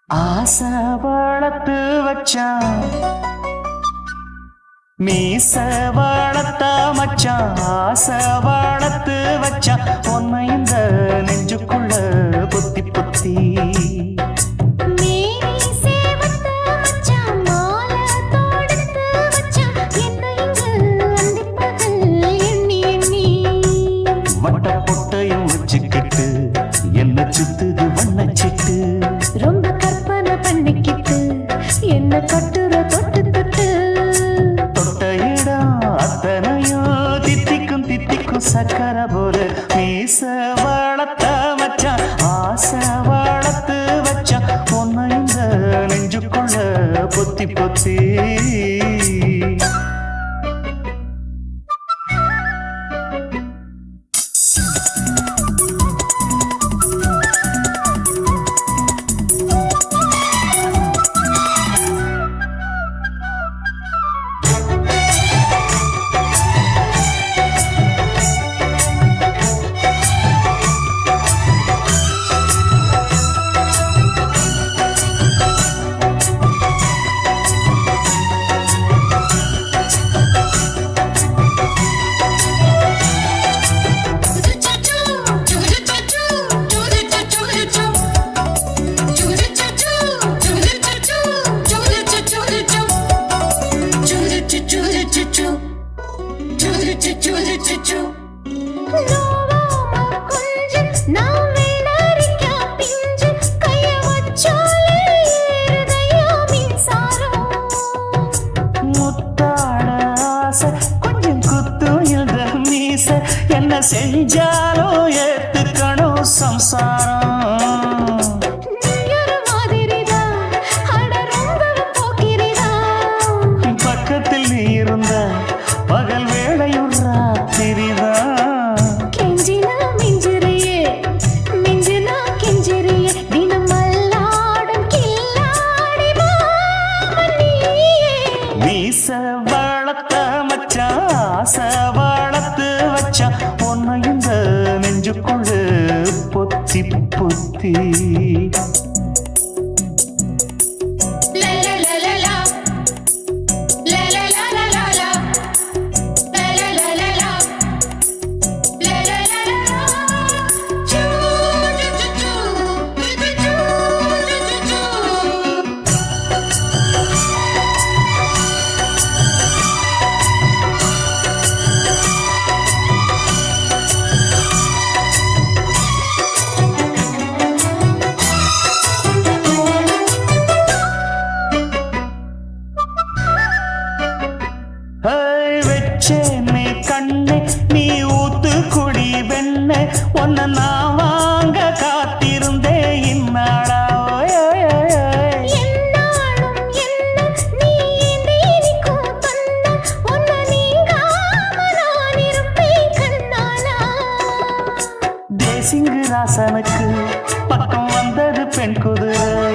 ஆசை வளர்த்து வச்சான் மீச வளர்த்த மச்சான். ஆசை வளர்த்து வச்சான் உன்னை இந்த நெஞ்சுக்குள்ள பொத்தி பொத்தி. வட்ட பொட்டையும் வச்சுக்கிட்டு என்ன சுத்துது வண்ணச்சிட்டு. ரொம்ப கற்பனை பண்ணிக்கிட்டு என்ன கட்டுற தொட்டு தொட்டு. தொட்ட இடம் அத்தனையும் தித்திக்கும் தித்திக்கும் சக்கர போல. மீச வளர்த்த வச்சான் ஆசை வளர்த்து வச்சான் உன்னை இந்த நெஞ்சுக்குள்ள பொத்தி பொத்தி. கொஞ்சம் குத்து இந்த மீச என்ன செஞ்சாலும் ஏத்துக்கணும் சம்சாரம். பக்கத்தில் நீ இருந்த பகல் வேளையும் ராத்திரிதான். மீச வளர்த்த மச்சான் ஆசை வளர்த்து வச்சான் உன்னை இந்த நெஞ்சுக்குள்ள பொத்தி பொத்தி. வெச்சேனே கண்ணே நீ ஊத்து குடி வெண்ணே உன்னை நான் வாங்க காத்திருந்தே இந்நாளா. தேசிங்கு ராசனுக்கு பக்கம் வந்தது பெண் குதிரை.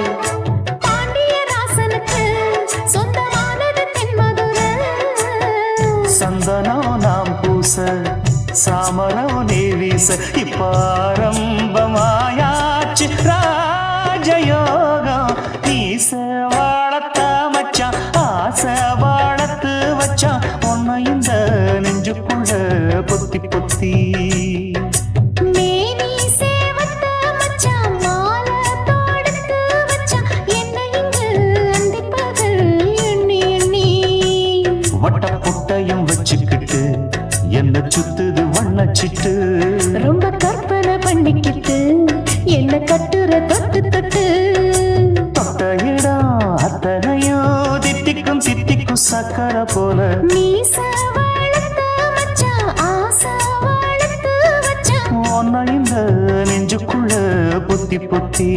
சந்தனம் நாம் பூச சாமரம் நீ வீச இப்பாரம்பமாயாச்சு ராஜயோகம். நீச வளர்த்த மச்சான் ஆசை வளர்த்து வச்சான் உன்னை இந்த நெஞ்சுக்குள்ள பொத்தி பொத்தி. வட்ட பொட்டையும் வச்சுக்கிட்டு என்ன சுத்துது வண்ணச்சிட்டு. ரொம்ப கற்பனை பண்ணிக்கிட்டு என்ன கட்டுற தொட்டு தொட்டு. தொட்ட இடம் அத்தனையும் தித்திக்கும் தித்திக்கும் சக்கர போல. மீச வளர்த்த மச்சான் ஆசை வளர்த்து வச்சான் உன்னை இந்த நெஞ்சுக்குள்ள பொத்தி பொத்தி.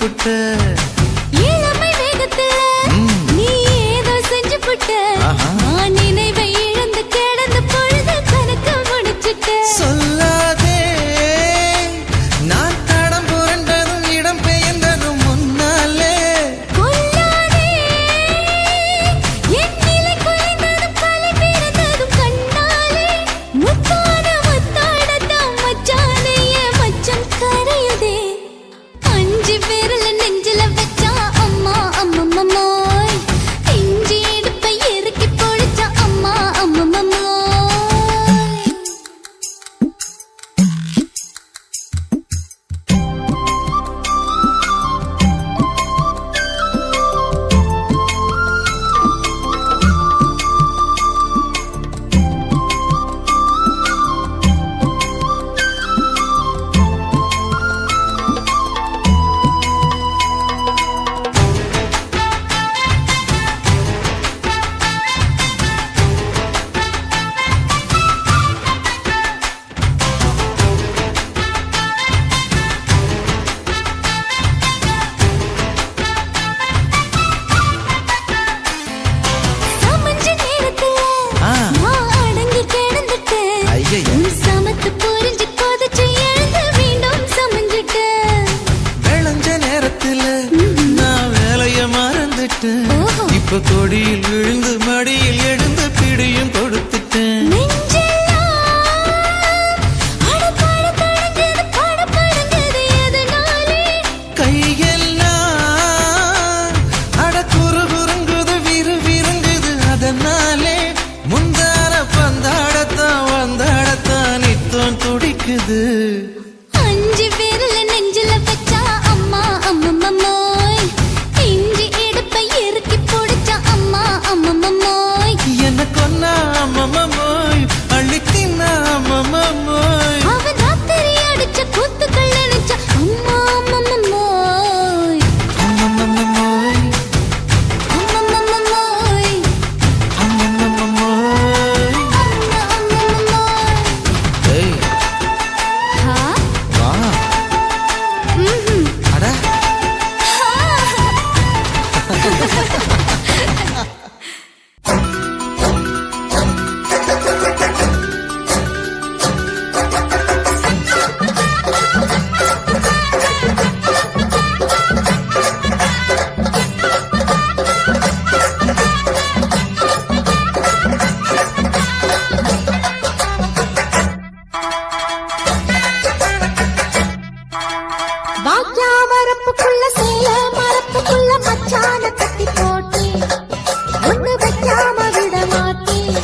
புட்ட இளமை வேகத்துல நீ ஏதோ செஞ்சு புட்ட நான் நினைவை இழந்து கிடந்து பொழுது கணக்கு முடிச்சுட்ட சொல்லாதே நான் தடம் புரண்டதும் இடம் பெயர்ந்ததும் முன்னாலே கொல்லாதே என் நிலை குறைந்ததும் கலை பிறந்ததும் கண்ணாலே முத்தான முத்தாடத்தான் மச்சானே என் மச்சம் கரையுதே அஞ்சு விரல நெஞ்சில வச்சா அம்மா அம்மம்மம்மோய் இஞ்சி இடுப்பை இறுக்கி பொழிச்சா அம்மா அம்மம்மம்மோய் சமஞ்ச நேரத்துல நான் அடங்கி கிடந்துட்டேன் ஐயைய. உன் சமத்து புரிஞ்சு கொதிச்சு எழுந்து மீண்டும் சமஞ்சிட்டேன் விளைஞ்ச நேரத்துல நான் வேலைய மறந்துட்டேன் ஓஹோ. இப்ப கொடியில் விழுந்து மடியில் எழுந்து பிடியும் கொடுத்துட்டேன் நெஞ்செல்லாம் அடப்பாட தடஞ்சது படபடங்குது எதனாலே கையெல்லாம் அட குறுகுறுங்குது விறுவிறுங்குது அதனாலே முந்தார பந்தாடத்தான் வந்தாடத்தான் நித்தம் துடிக்குது அஞ்சு விரல நெஞ்சில வச்சா அம்மா அம்மம்மம்மோய் இஞ்சி இடுப்பை இறுக்கி பொடிச்சா அம்மா அம்மம்மம்மோய் என்ன கொன்னா அம்மம்மோய் அள்ளித்தின்னா அம்மம்மோய் அவன் ராத்திரி அடிச்ச கூத்துக்கள் நினைச்ச அம்மா அம்மம்மம்மோய் அம்மம்மோய் அம்மம்மம்மோய் அம்மம்மோய் அம்மா அம்மம்மம்மோய் ஏய் ஹா வா ம்ஹும் அட வாக்கியா வரப்புக்குள்ள சேல மரப்புக்குள்ள மச்சான கட்டி போட்டு ஒண்ணு வைக்காம விட மாட்டேன்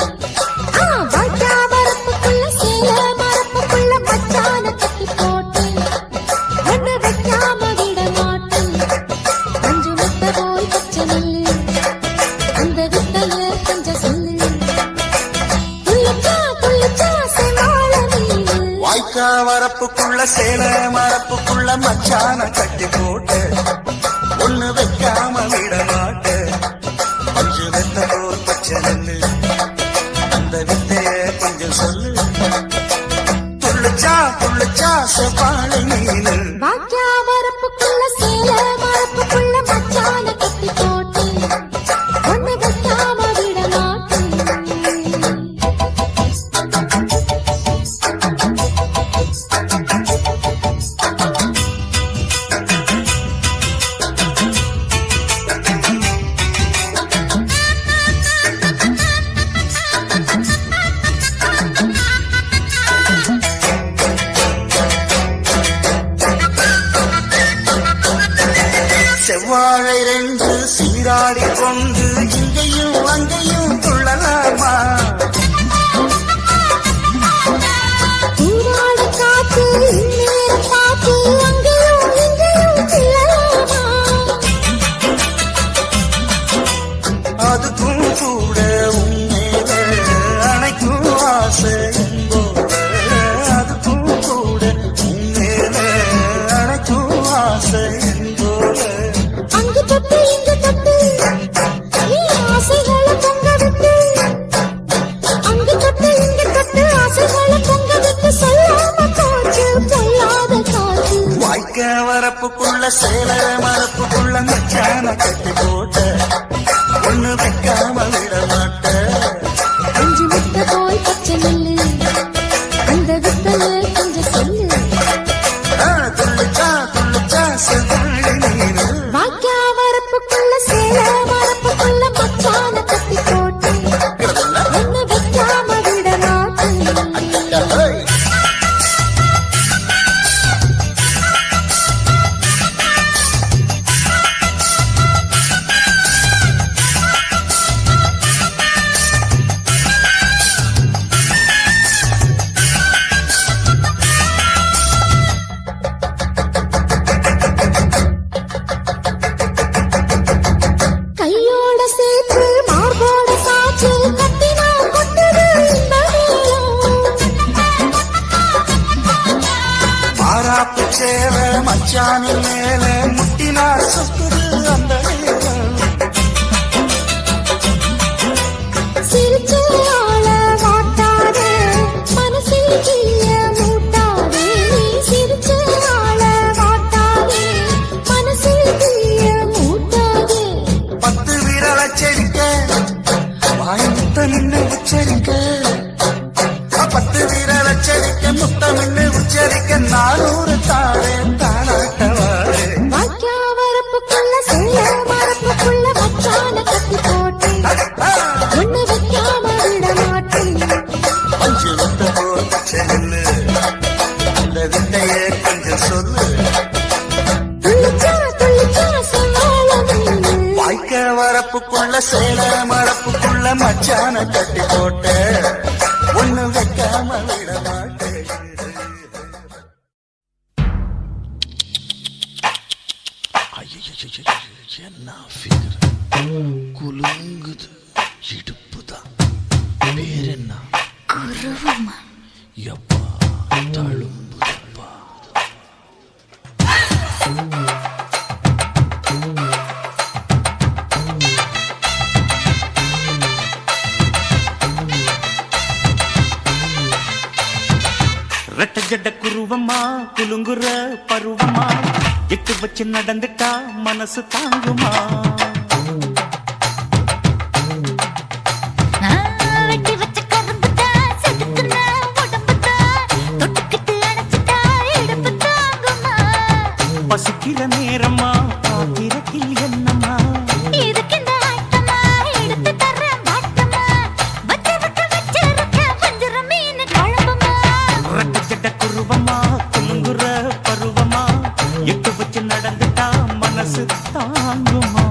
வாக்கியா வரப்புக்குள்ள சேல மரப்புக்குள்ள மச்சான கட்டி போட்டு ஒண்ணு வைக்காம விட மாட்டேன் கொஞ்சு முத்த போய் பச்சை நெல்லு அந்த வித்தைய கொஞ்சம் சொல்லு குள்ளிச்சா செமாள மீனு வாய்க்கா வரப்புக்குள்ள சேல மரப்புக்குள்ள மச்சான கட்டி போட்டு ஒண்ணு வைக்காம விட மாட்டேன் கொஞ்சம் வெத்த போர் பச்சை நெல்லு அந்த வித்தைய கொஞ்சம் சொல்லு துள்ளுச்சா செப்பாளி மீனு வாக்கியா வரப்புக்குள்ள சேல மரப்புக்குள்ள மச்சான கட்டி போட்டு ஒண்ணு வைக்காம விட மாட்டேன் செவ்வாழை ரெண்டு சீராடி கொண்டு இங்கேயும் அங்கேயும் துள்ளலாமா ஊராட காத்து நேர பார்த்து அங்கேயும் இங்கேயும் செல்லலாமா அதுக்கும் கூட உண்மையில அணைக்கும் ஆசை என்போட அதுக்கும் கூட உண்மையில அணைக்கும் ஆசை என்போட அங்கு தொட்டு இங்கு தொட்டு நீ ஆசைகளை பொங்க விட்டு வரப்புக்குள்ள சேல மரப்புக்குள்ள மச்சான கட்டி போட்ட ஒண்ணு வைக்காம விட மாட்ட அஞ்சு முட்டை போய் பச்சை நெல்லு அந்த வித்தல கொஞ்சம் சொல்லு துள்ளுச்சா செவ்வாழை நீனு வாக்கியா வரப்புக்குள்ள சேல மரப்புக்குள்ள மச்சான கட்டி போட்டு ஒண்ணு வைக்காம விட மாட்டேன் கையோட சேர்த்து மார்போட சாச்சு கத்தினா கொட்டுது இந்த மாறாப்பு சேர மச்சானின் மேல முட்டினார் சொத்துது அந்த நேரம் சிரிச்சு ஆள வாட்டாதே மனசில் கீழ மூட்டாதே சிரிச்சு ஆள வாட்டாதே மனசில் கீழ மூட்டாதே 10 விரல செடிக்க வாய் முத்த நின்று உச்சரிக்க 10 விரல செடிக்க முத்தம் நின்று உச்சரிக்க 400 தாழே தானாட்டவாரே வாக்கியா வரப்புக்குள்ள சேல மரப்புக்குள்ள மச்சான கட்டி போட்டு ஒண்ணு வைக்காம விட மாட்டேன் பஞ்சு விட்ட போட்டு செல்லு இந்த வித்தையே கொஞ்சம் சொல்லு துள்ளிச்சா சொன்னால நீனு வாய்க்க வரப்புக்குள்ள சேல மரப்புக்குள்ள மச்சான கட்டி போட்ட ஒண்ணு வைக்காம விட மாட்டேன் என்ன ஃபிகர் குலுங்குது இடுப்புதான் பேர் என்ன எப்பா தழும்புதப்பா ரெட்ட ஜட குருவமா குலுங்குற பருவமா எட்டு வச்சு நடந்துட்டா மனசு தாங்குமா வெட்டி வச்ச கரும்புதா செதுக்குன உடம்புதா தொட்டுக்கிட்டு அணைச்சிட்டா இடுப்பு தாங்குமா பசிக்கிற நேரமா பாத்திரத்தில் என்னம்மா இதுக்கு இந்த ஆட்டமா எடுத்து தர்றேன் வாட்டமா வச்சிருக்க வஞ்சிர மீன் குழம்புமா ரெட்ட ஜட குருவமா குலுங்குற பருவமா எட்டு வச்சு நடந்துட்டா மனசு தாங்குமா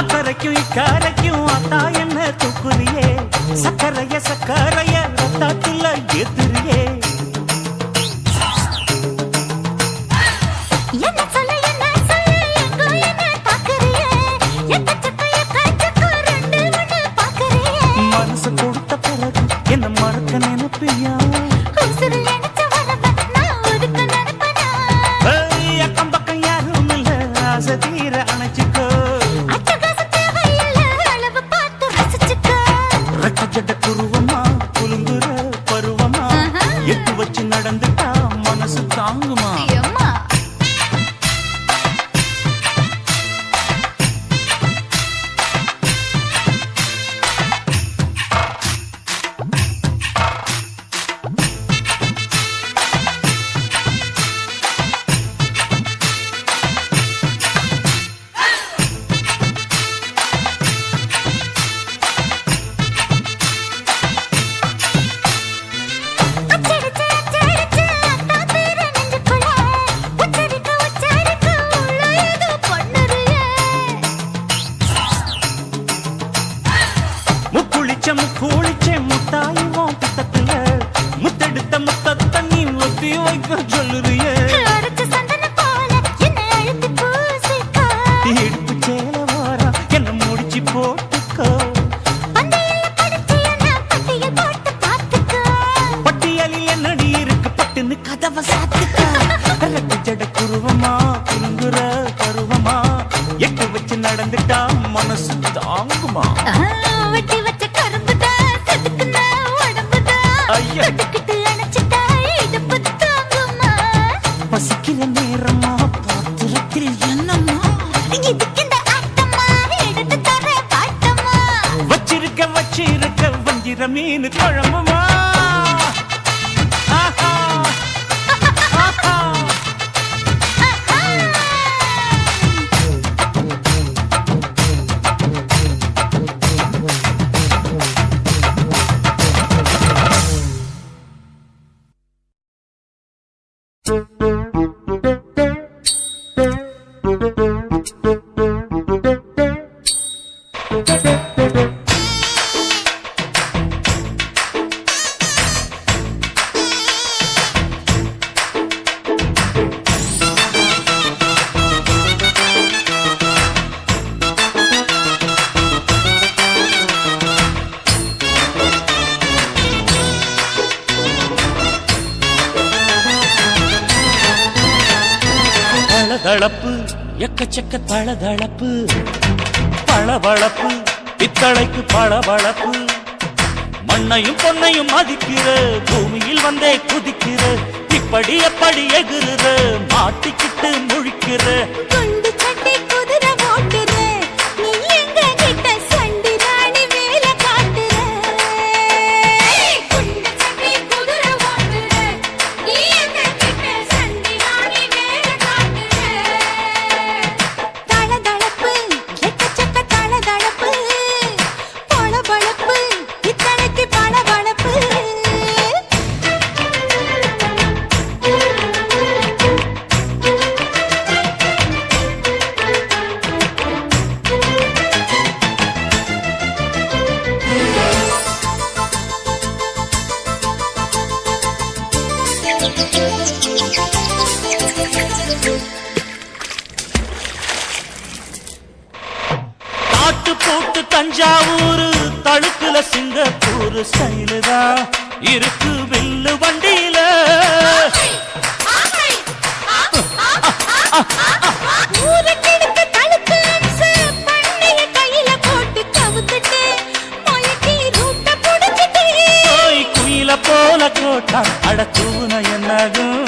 அக்கறைக்கும் இக்கரைக்கும் அத்தா என்ன தூக்குறியே சக்கரைய ரத்தாத்துல ஏத்துறியே என்ன சொல்ல எங்கோ என்ன பாக்குறியே எக்கச்சக்க ரெண்டு ஒண்ணு பாக்குறியே மனசு கொடுத்த பிறகு என்ன மறக்க நினைப்பியா உசுறு நினைச்ச உடம்ப நான் ஒதுக்க நினைப்பனா அக்கம் பக்கம் யாரும் இல்ல ஆசை தீர அணைச்சுக்கோ அட்டகாச தேவையில்ல அளவு பார்த்து ரசிச்சுக்க ரெட்ட ஜட குருவமா குலுங்குற பருவமா எட்டு வச்சு நடந்துட்டா மனசு தாங்குமா அம்மா அச்சடிச்சு அத்தா பேர நெஞ்சுக்குள்ள உச்சரிக்க உள்ள ஏதோ பண்ணுறியே முக்குளிச்ச முத்தாய் உன் பித்தத்துல முத்தெடுத்த முத்தத்தை நீ ஒத்தி வைக்க சொல்லுறியே அரைச்ச சந்தன போல என்னை அழுத்தி பூசிக்கோ இடுப்பு சேல வாரா என்ன முடிச்சு போட்டுக்கோ பந்தையில படிச்சு என்ன பட்டி கதவை சாத்துக்கா ரெட்டு ஜட குருவமா குறுங்குற பருவமா எட்டு வச்சு நடந்துட்டா மனசு தாங்குமா வெட்டி வச்ச கரும்புதான் செதுக்குன உடம்புதான் ஐயா. கட்டுக்கிட்டு அணைச்சிட்டா இடுப்பு தாங்குமா பசிக்கிற நேரமா பாத்திரத்தில் என்னம்மா இதுக்கு இந்த ஆட்டமா எடுத்து தர பாட்டமா வச்சிருக்க வஞ்சிர மீன் குழம்புமா ஆஹா. ஆஹா. தளதளப்பு எக்கச்சக்க தளதளப்பு பளபளப்பு பித்தளைக்கு பளபளப்பு மண்ணையும் பொன்னையும் மதிக்கிற பூமியில் வந்தே குதிக்கிற இப்படி எப்படி எகுற மாட்டிக்கிட்டு முழிக்கிற குண்டு சட்டி குதிரை ஓட்டுற நீ எங்க கிட்ட சண்டி ராணி வேல காட்டுற குண்டு சட்டி குதிரை ஓட்டுற நீ எங்க கிட்ட சண்டி ராணி வேல காட்டுற தளதளப்பு எக்கச்சக்க தளதளப்பு பளபளப்பு இத்தனைக்கு பளபளப்பு காட்டு போட்டு தஞ்சாவூர் தழுக்குல சிங்கப்பூர் ஸ்டைலு தான் இருக்கு வில்லு வண்டியில ஊருக்கெடுத்து தழுக்கு அம்சு பண்ணைய கையில போட்டு கவுத்துட்டு மயக்கி ரூட்ட புடிச்சிட்டு ஓய் குயில போல கோட்டா அடத்தூன என்னாகும்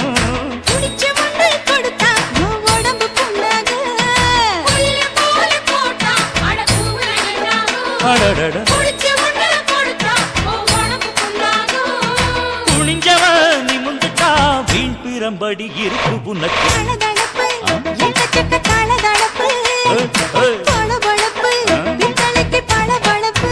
குடிச்ச மண்ணு கொடுத்தா உன் உடம்பு புண்ணாகு குயில போல போட்டா அட தூர என்னாகும் அடடட குடிச்ச மண்ணு கொடுத்தா உன் உடம்பு புண்ணாகு குனிஞ்சவன் நிமிந்துட்டா வீண் பிரம்படி இருக்கு உனக்கு தளதளப்பு எக்கச்சக்க தளதளப்பு ஏய், ஏய். பளபளப்பு பித்தளைக்கு பளபளப்பு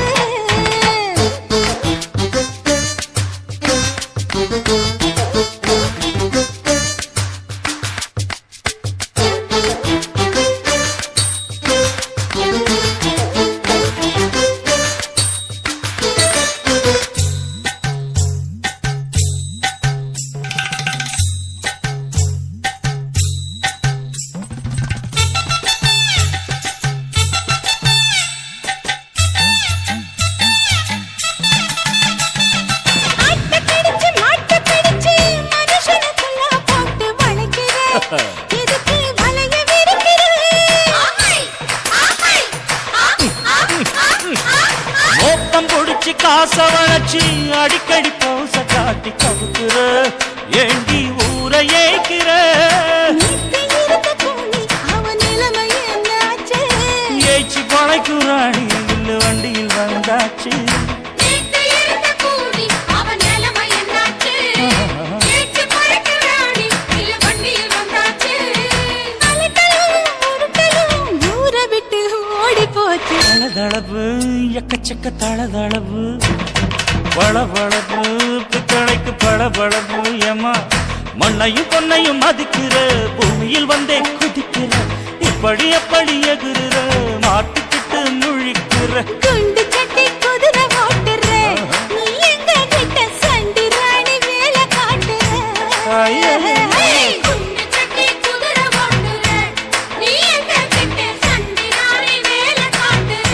ஆட்ட பிடிச்சு மாட்ட பிடிச்சு மனுஷனுக்குள்ள போட்டு வளைக்கிற இதுக்கு வலைய விரிக்கிற மோப்பம் பொடிச்சு காச வளைச்சு அடிக்கடி போச காட்டி கவுக்குற ஏண்டி ஊரை ஏய்க்கிற நீத்து இருந்த கூலி அவன் நிலைமை என்னாச்சு ஏய்ச்சி பழைக்குறாணி இல்லு வண்டியில் வந்தாச்சு நீத்து இருந்த கூலி அவன் நிலைமை என்னாச்சு ஏச்சு பறக்குறாடி இல்ல வண்டியில் வந்தாச்சு அலட்டலும் உருட்டலும் ஊரை விட்டு ஓடி போச்சு தளதளவு எக்கச்சக்க தளதளவு பளபளப்பு பித்தளைக்கு பளபளப்பு ஏமா மண்ணையும் பொன்னையும் மதிக்கிற பூமியில் வந்தே குதிக்கிற இப்படி எப்படி எகுற மாட்டிக்கிட்டு முழிக்கிற குண்டு சட்டி குதிரை ஓட்டுற நீ எங்க கிட்ட சண்டி ராணி வேல காட்டுற ஐயே. குண்டு சட்டி குதிரை ஓட்டுற நீ எங்க கிட்ட சண்டி ராணி வேல காட்டுற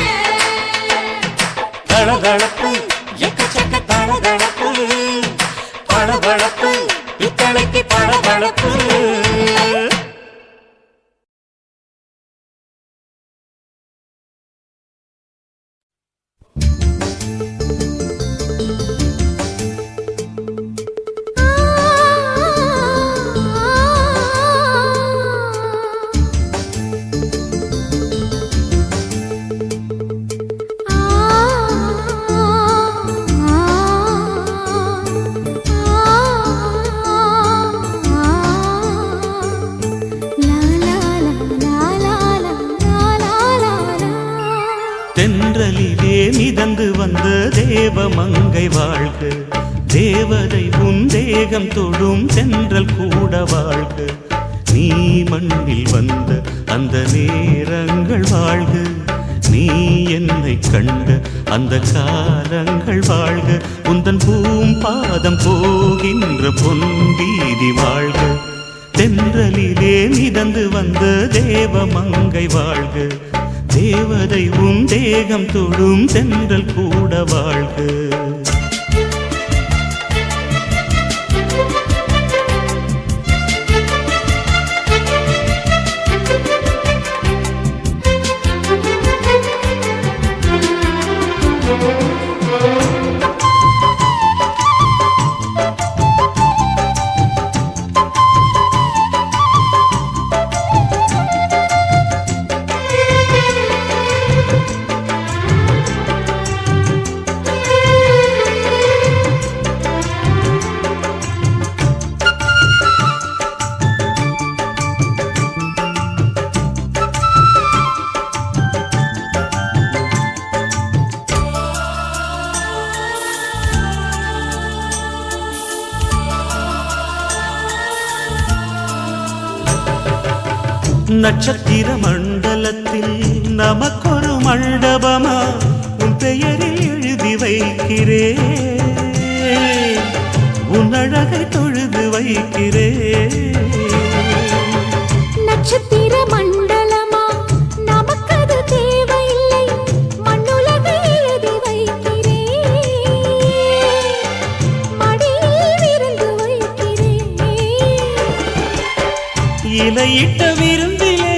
தளதளப்பு எக்கச்சக்க தளதளப்பு பளபளப்பு பித்தளைக்கு பளபளப்பு மிதந்து வந்த தேவ மங்கை வாழ்க, தேவதை உன் தேகம் தொடும் சென்றல் கூட வாழ்க. நீ மண்ணில் வந்த அந்த நேரங்கள் வாழ்க, நீ என்னை கண்ட அந்த காலங்கள் வாழ்க. உந்தன் பூம்பாதம் போகின்ற பொன் வீதி வாழ்க, தென்றலிலே மிதந்து வந்த தேவ மங்கை வாழ்க, தேவதை உன் தேகம் தொடும் தென்றல் கூட வாழ்க. நட்சத்திர மண்டலத்தில் நமக்கொரு மண்டபமா உன் பெயரில் எழுதி வைக்கிறேன், உன் அழகை தொழுது வைக்கிறேன். நட்சத்திர மண்டலமா நமக்கது தேவையில்லை, மண்ணுலகை எழுதி வைக்கிறேன், மடியில் விருந்து வைக்கிறேன். இலையிட்ட விருந்திலே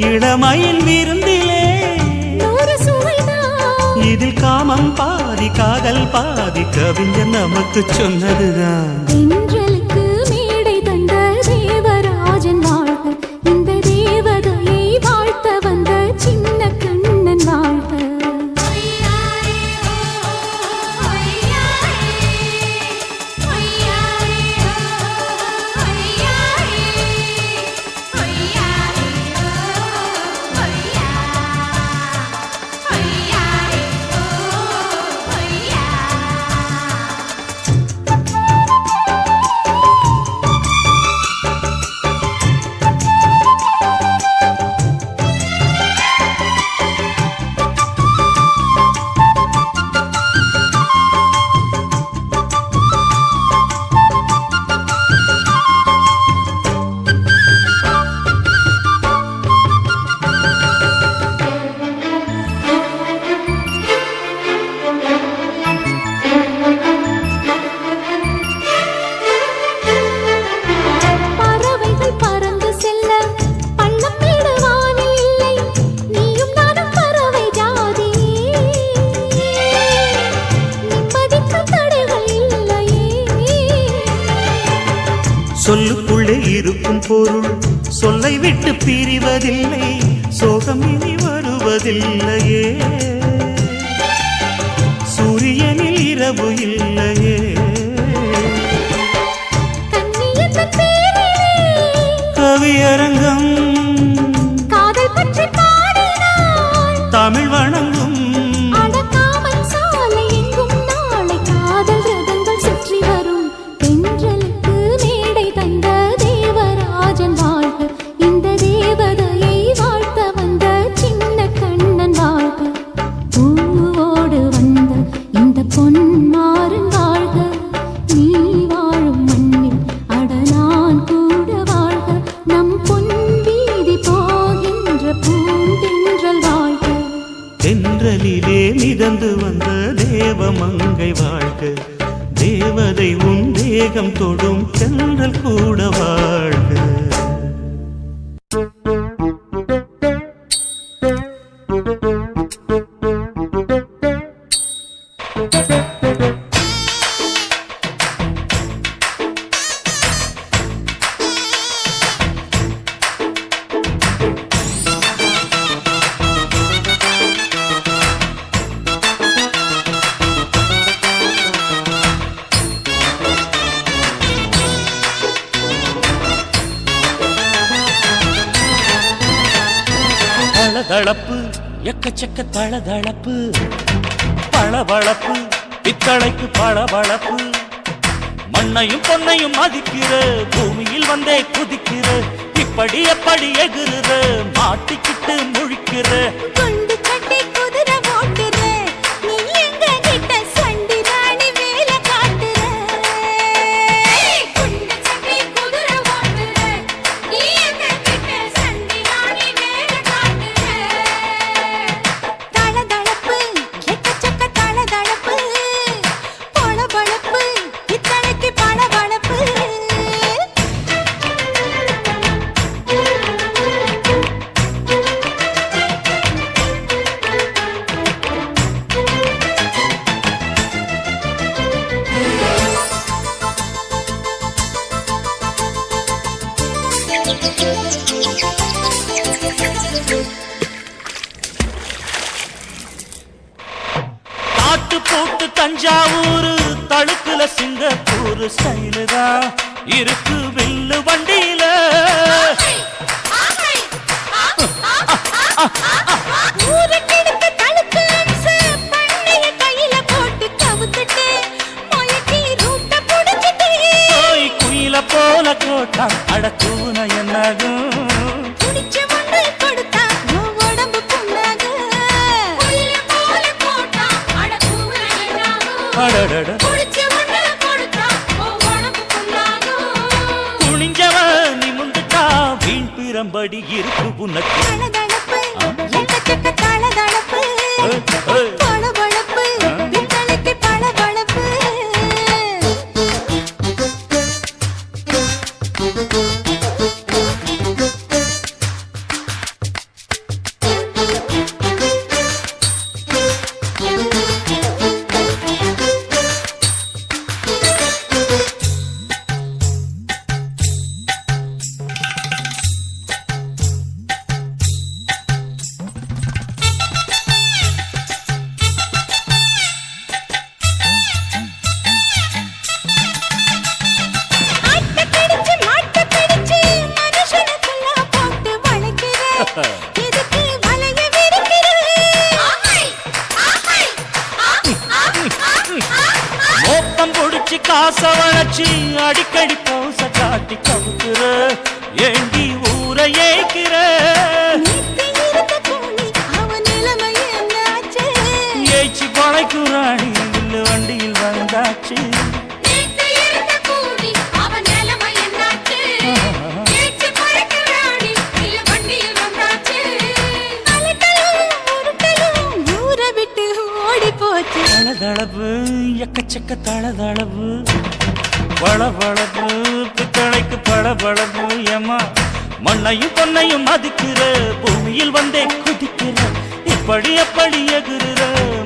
இளமயில் விருந்திலே இதில் காமம் பாதி காதல் பாதி கவிஞர் நமக்கு சொன்னதுதான். தென்றலுக்கு மேடை தந்த தேவராஜன் வாழ்க, இந்த தேவதையை வாழ்த்த வந்த சின்ன கண்ணன் வாழ்க. சொல்லுக்குள்ளே இருக்கும் பொருள் சொல்லை விட்டு பிரிவதில்லை, சோகம் இனி வருவதில்லையே, சூரியனில் இரவு இல்லையே. கவியரங்கம் காதல் பற்றி பாடினாள், தமிழ் வணங்கும் அடக்காமல் சாலை எங்கும் நாளை காதல் ரதங்கள் சுற்றி வரும். தென்றலுக்கு மேடை தந்த தேவராஜன் வாழ்க, இந்த தேவதையை வாழ்த்த வந்த சின்ன கண்ணன் வாழ்க. பூவோடு வந்த இந்த பொன்மாறன் வாழ்க, நீ வாழும் மண்ணில் அடனான் கூட வாழ்க. நம் பொன் வீதி போகின்ற பூந்தென்றல் வாழ்க. தென்றலிலே மிதந்து வந்த தேவ மங்கை வாழ்க, தேவதை உன் தேகம் தொடும் தென்றல் கூட வாழ்க. தளப்பு எக்கச்சக்க தளதளப்பு பளபளப்பு பித்தளைக்கு பளபளப்பு மண்ணையும் பொன்னையும் மதிக்கிற பூமியில் வந்தே குதிக்கிற இப்படி எப்படி எகுற மாட்டிக்கிட்டு முழிக்கிற குண்டு சட்டி குதிரை ஓட்டுற நீ எங்க கிட்ட சண்டி ராணி வேலை காட்டுற குண்டு சட்டி குதிரை ஓட்டுற நீ எங்க கிட்ட சண்டி ராணி வேலை காட்டுற தளதளப்பு எக்கச்சக்க தளதளப்பு பளபளப்பு இத்தனைக்கு பளபளப்பு காட்டு போட்டு தஞ்சாவூர் தழுக்குல சிங்கப்பூர் ஸ்டைலு தான் இருக்கு வில்லு வண்டியில ஊருக்கெடுத்து தழுக்கு அம்சு பண்ணைய கையில போட்டு கவுத்துட்டு மயக்கி ரூட்ட புடிச்சிட்டு போய் குயில போல கோட்டா அடக்கூன என்னாகும் புடிச்ச ஒன்று கொடுத்தா உன் உடம்பு புண்ணாகும் குயில போல போட்டா அடக்குவ என்னாகும் அடடட புடிச்ச ஒன்று கொடுத்தா உன் உடம்பு புண்ணாகும் துணிஞ்சவன் நிமிந்துட்டா வீண் பிரம்படி இருக்கு உனக்கு தளதளப்பு எக்கச்சக்க தளதளப்பு ஏய், ஏய். பளபளப்பு பித்தளைக்கு பளபளப்பு ஆட்ட கடிச்சு மாட்ட கடிச்சு மனுஷனுக்குள்ள போட்டு வளைக்கிற எதுக்கு வளைய விரிக்கிற மோப்பம் புடிச்சு காச வளைச்சு அடிக்கடி பௌச காட்டி கவுக்குற ஏண்டி ஊரை ஏய்க்கிற நேத்து இருந்த கூலி அவன் நிலைமை என்னாச்சு ஏய்ச்சி பழைக்குறாணி வில்லு வண்டியில் வந்தாச்சு நேத்து இருந்த கூலி அவன் நிலைமை என்னாச்சு ஏச்சு பறக்குறாணி இல்ல வண்டியில் வந்தாச்சு அலட்டலும் உருட்டலும் ஊரை விட்டு ஓடி போச்சு தளதளவு எக்கச்சக்க தளதளவு பளபளப்பு பித்தளைக்கு பளபளப்பு ஏமா மண்ணையும் பொன்னையும் மதிக்கிற பூமியில் வந்தே குதிக்கிற இப்படி எப்படி எகுற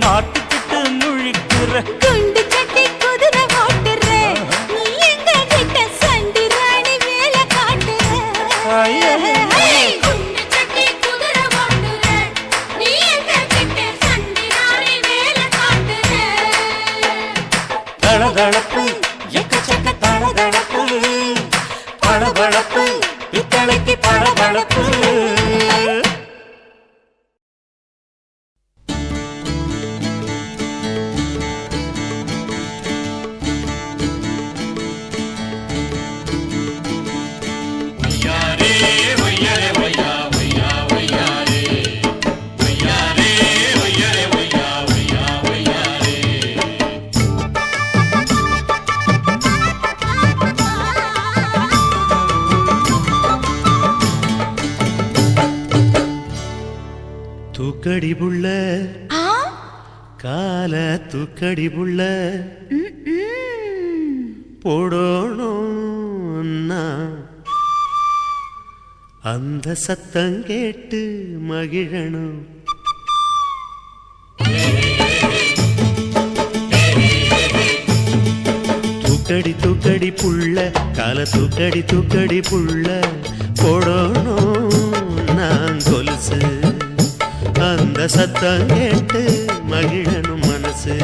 மாட்டுக்கிட்டு முழிக்கிற குண்டு சட்டி குதிரை ஓட்டுற நீ எங்க கிட்ட சண்டி ராணி வேலை காட்டுற குண்டு சட்டி குதிரை ஓட்டுற நீ எங்க கிட்ட சண்டி ராணி வேலை காட்டுற தளதளப்பு எக்கச்சக்க தளதளப்பு பளபளப்பு பித்தளைக்கு பளபளப்பு தூக்கடி புள்ள கால தூக்கடி புள்ள போடணும்னா அந்த சத்தம் கேட்டு மகிழணும் தூக்கடி தூக்கடி புள்ள கால தூக்கடி தூக்கடி புள்ள போடணும் நான் கொலுசு அந்த சத்தம் கேட்டு மகிழனும் மனசு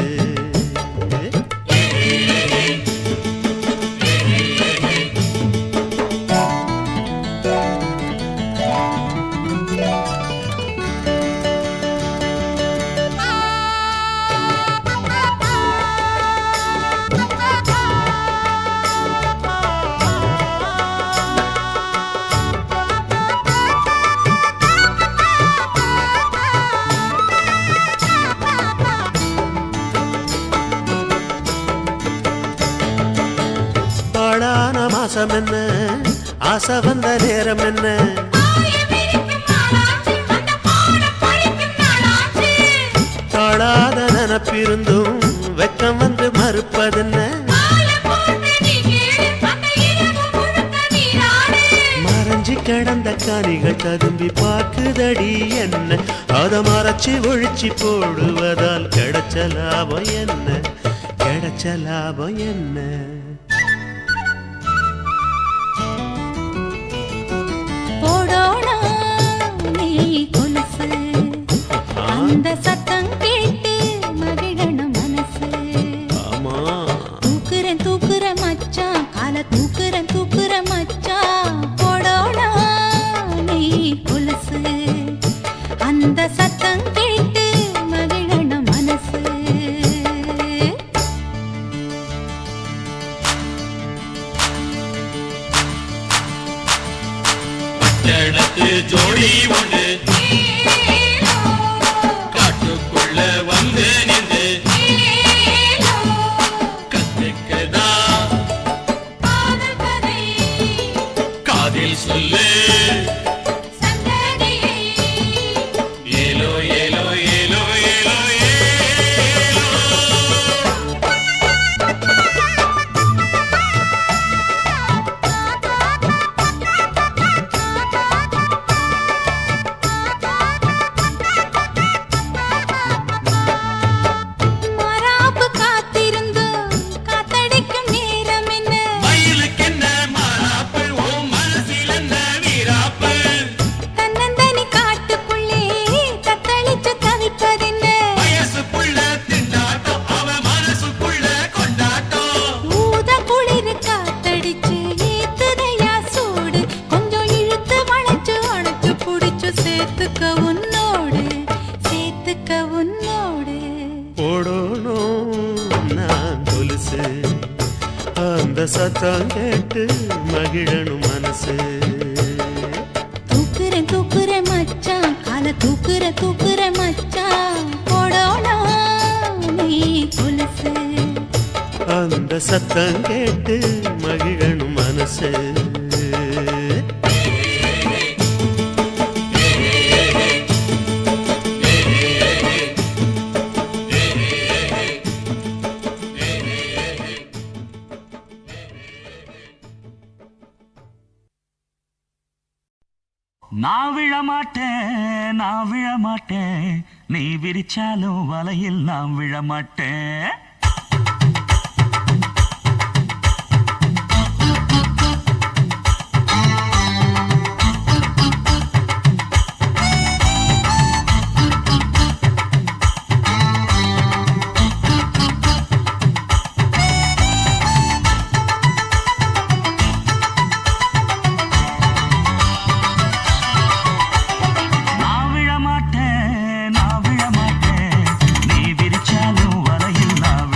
மாசம் என்ன ஆசை வந்த நேரம் என்ன தாழாத நினப்பிருந்தும் வெக்கம் வந்து மறுப்பதென்ன மறைஞ்சி கிடந்த காணிகள் ததும்பி பார்க்குதடி என்ன அத மறைச்சி ஒழிச்சு போடுவதால் கிடைச்ச லாபம் என்ன கிடைச்ச லாபம் என்ன போடோனா நீ கொலுசு அந்த சத்தம் கேட்டு மகிழணும் மனசு ஆமா தூக்குற மச்சான் கால தூக்குற மச்சான் போடோனா நீ கொலுசு அந்த சத்தம் கேட்டு மகிழணும் மனசு எனக்கு ஜோடி ஒன்று காட்டுக்குள்ள வந்து நின்று கத்துக்கதா காதில் சொல்லு ஏலோ ஏலோ ஏலோ ஏலோ ஏலோ மராப்பு காத்திருந்து காத்தடிக்கும் நேரம் என்ன மயிலுக்கு என்ன மாறாப்பு ஓ மனசில் என்ன வீராப்பு தன்னந்தனி காட்டுக்குள்ளே தத்தளிச்சு தவிப்பதென்ன வயசுக்குள்ள திண்டாட்டம் அவ மனசுக்குள்ள கொண்டாட்டம் ஊத குளிர் காத்தடிச்சு ஏத்துதையா சூடு கொஞ்சம் இழுத்து வளைச்சு அணைச்சு புடிச்சு சேர்த்துக்க உன்னோடு போடணும் நான் கொலுசு அந்த சத்தம் கேட்டு மகிழணும் மனசு தூக்குற மச்சான் கால தூக்குற மச்சான் போடோனா நீ கொலுசு அந்த சத்தம் கேட்டு மகிழணும் மனசு நான் விழமாட்டேன் நீ விரிச்சாலும் வலையில் நான் விழமாட்டேன் நான் விழமாட்டேன் நீ விரிச்சாலும் வலையில் நான்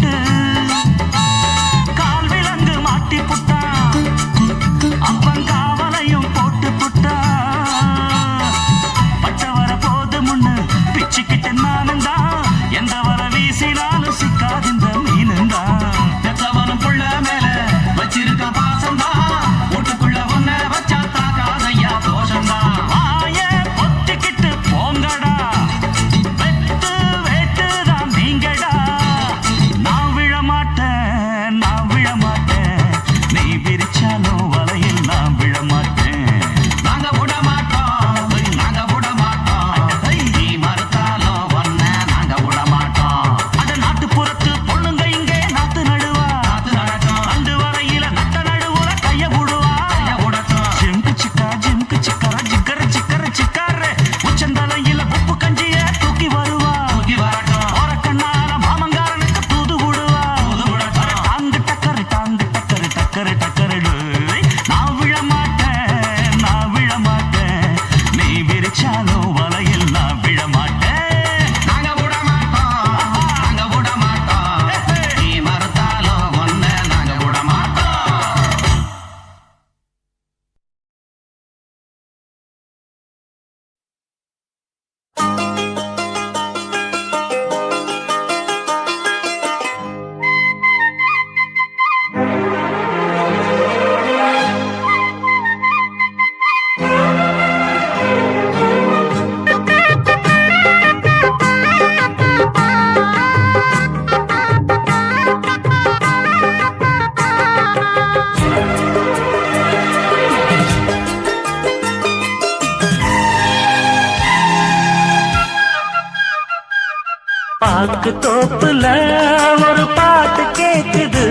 புட்டு கால் விலங்கு மாட்டி புட்டா அப்பன் காவலையும் போட்டு புட்டா பட்ட வர போது முன்னு பிச்சுக்கிட்டு நானுந்தா எந்த வர வீசினாலும் சிக்காது இந்த மீனுந்தா பெத்தவனும் புள்ள மேல வச்சிருக்க பாசந்தா வீட்டுக்குள்ள ஒன்ன வச்சா தாக்காதையா தோஷந்தா வாய பொத்திக்கிட்டு போங்கடா வெட்டு வேட்டுதான் நீங்கடா நான் விழ மாட்டேன் நீ விரிச்சாலும் வலையில் நான் விழ மாட்டேன் நாங்க விட மாட்டோம் நீ மறுத்தாலும் ஒன்ன நாங்க விட மாட்டோம் அட நாட்டுப்புறத்து பொண்ணுங்க இங்கே நாத்து நடுவா அண்டு வரையில நட்ட நடுவுல கைய விடுவா ஜிம்கு சிக்கர ஜிக்கர சிக்காரு உச்சந்தலையில உப்பு கஞ்சிய தூக்கி வருவா ஓர கண்ணால மாமங்காரனுக்கு தூது விடுவா டாங்கு டக்கரு நான் விழ மாட்டேன் நீ விரிச்சாலும் வலையில் நான் விழ மாட்டேன் நாங்க விட மாட்டோம் நீ மறுத்தாலும் ஒன்ன நாங்க விட மாட்டோம் பாக்கு தோப்புல ஒரு பாட்டு கேக்குது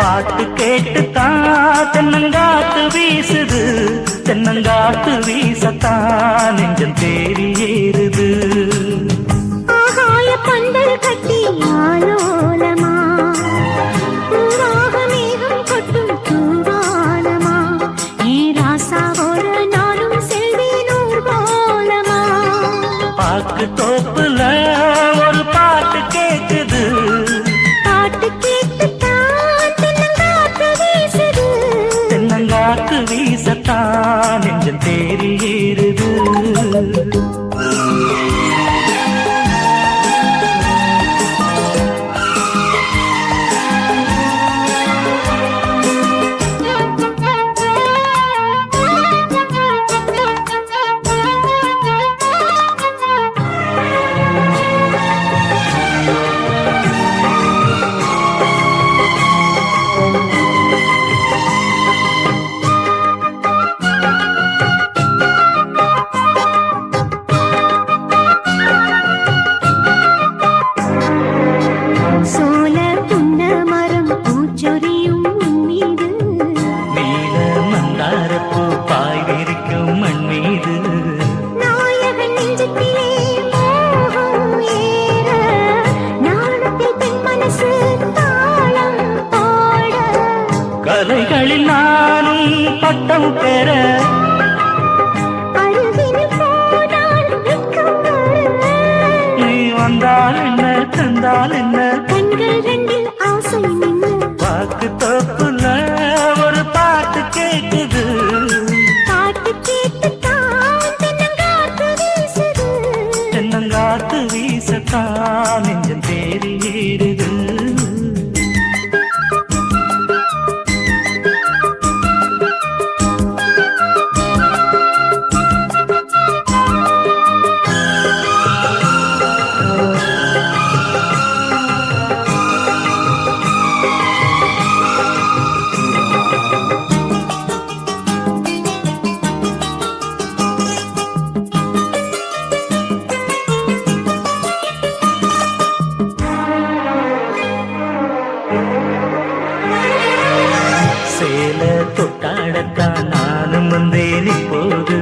பாட்டு கேட்டுத்தான் தென்னங்காத்து வீசுது தென்னங்காத்து வீசத்தான் நெஞ்சம் தேறி ஏறுது ஆகாய பந்தல் கட்டி ஆலோலமா பூவாக மேகம் கொட்டும் தூவானமா ஏ ராசாவோட நானும் செல்வேன் ஊர்வலமா பாக்கு தோப்புல ஒரு பாட்டு கேக்குது பாட்டு கேட்டுத்தான் தென்னங்காத்து வீசுது தென்னங்காத்து வீசத்தான் நெஞ்சம் தேறி ஏறுது சோல புன்ன மரம் பூச்சொரியும் மீது நீல மந்தாரப்பூ பாய் விரிக்கும் மண் மீது நாயகன் நெஞ்சத்திலே மோகம் ஏற நாணத்தில் பெண் மனசு தாளம் போட கலைகளில் நானும் பட்டம் பெற அருகில் போனால் வெட்கம் வர நீ வந்தால் என்ன தந்தால் என்ன கண்கள் ரெண்டில் ஆசை நின்று பாக்கு தோப்புல ஒரு பாட்டு கேக்குது பாட்டு கேட்டுத்தான் தென்னங்காத்து வீசுது தென்னங்காத்து வீசத்தான் நெஞ்சம் தேறி ஏறுது சேல தொட்டாடத்தான் நானும் வந்தேன் இப்போது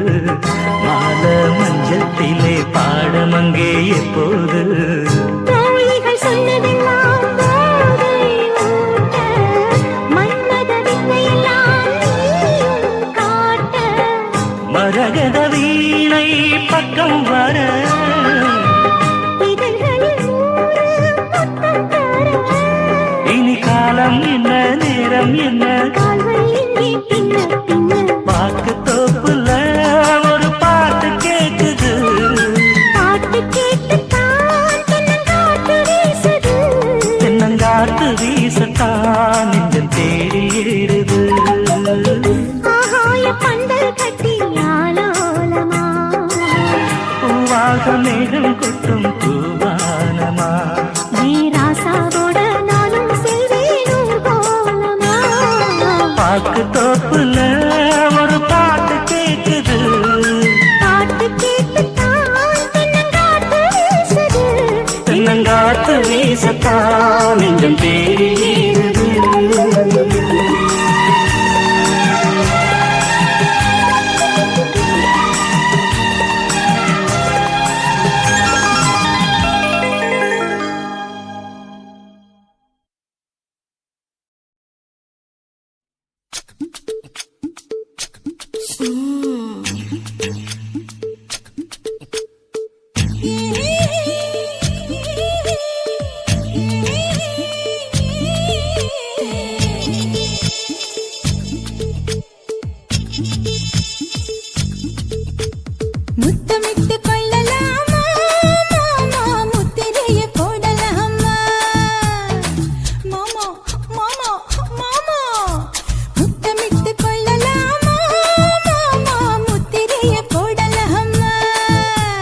மாலை மஞ்சத்திலே பாடம் அங்கே எப்போது தோழிகள் சொன்னதெல்லாம் போதை ஊட்ட மன்மத வித்தையெல்லாம் நீயும் காட்ட மரகத வீணை பக்கம் வர இதழ்களில் நூறு முத்தம் தர என்ன கால்வழி பின்ன பின்ன பாக்கு தோப்புல ஒரு பாட்டு கேக்குது பாட்டு கேட்டுத்தான் தென்னங்காட்டு வீசுது தென்னங்காட்டு வீசத்தான் நெஞ்சம் தேடி ஏறுது ஆகாய பந்தல் கட்டி ஆலோலமா பூவாக மேகம் கொட்டும் பூவானமா வீராசாவோட நானும் செல்வேனூர் கோலமா பாக்கு தோப்புல ஒரு பாட்டு கேக்குது பாட்டு கேட்டுத்தான் தென்னங்காட்டு வீசுது தென்னங்காட்டு வீசத்தான் நெஞ்சம் தேடி ஏறுது முத்தமிட்டு கொள்ளலாமா மாமா முத்திரைய போடலாமா மாமா மாமா மாமா முத்தமிட்டு கொள்ளலாமா மாமா முத்திரைய போடலாமா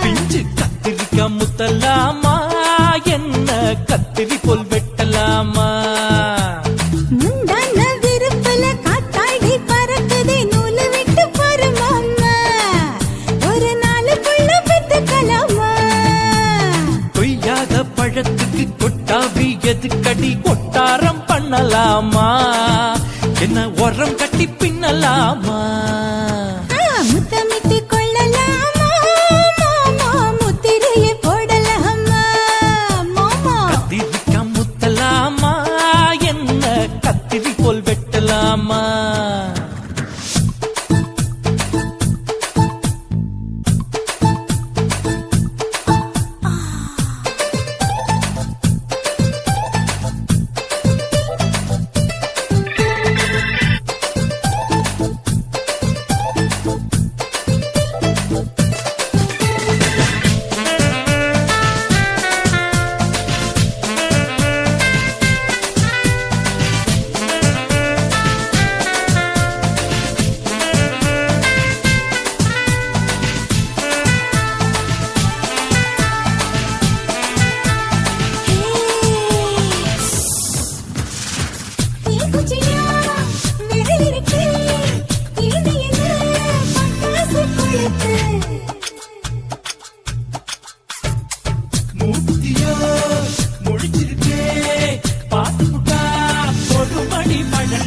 பிஞ்சு கத்திரிக்கா முத்தலாமா என்ன கத்திரி போல் வெட்டலாமா முந்தான விருப்பல காத்தாடி பறக்குதே நூலு விட்டு பாரு மாமா ஒரு நாளுக்குள்ள பெத்துக்கலாமா கொய்யாத பழத்துக்கு கொட்டாவி எதுக்கடி கொட்டாரம் பண்ணலாமா என்ன உரம் கட்டி பின்னலாமா முத்தமிட்டு கொள்ளலாமா மாமா முத்திரைய போடலாமா மாமா கத்திரிக்கா முத்தலாமா என்ன கத்திரி போல் வெட்டலாமா மூத்தியோ முடிச்சிருக்கே பாத்து புட்டா ஒரு மணி மழை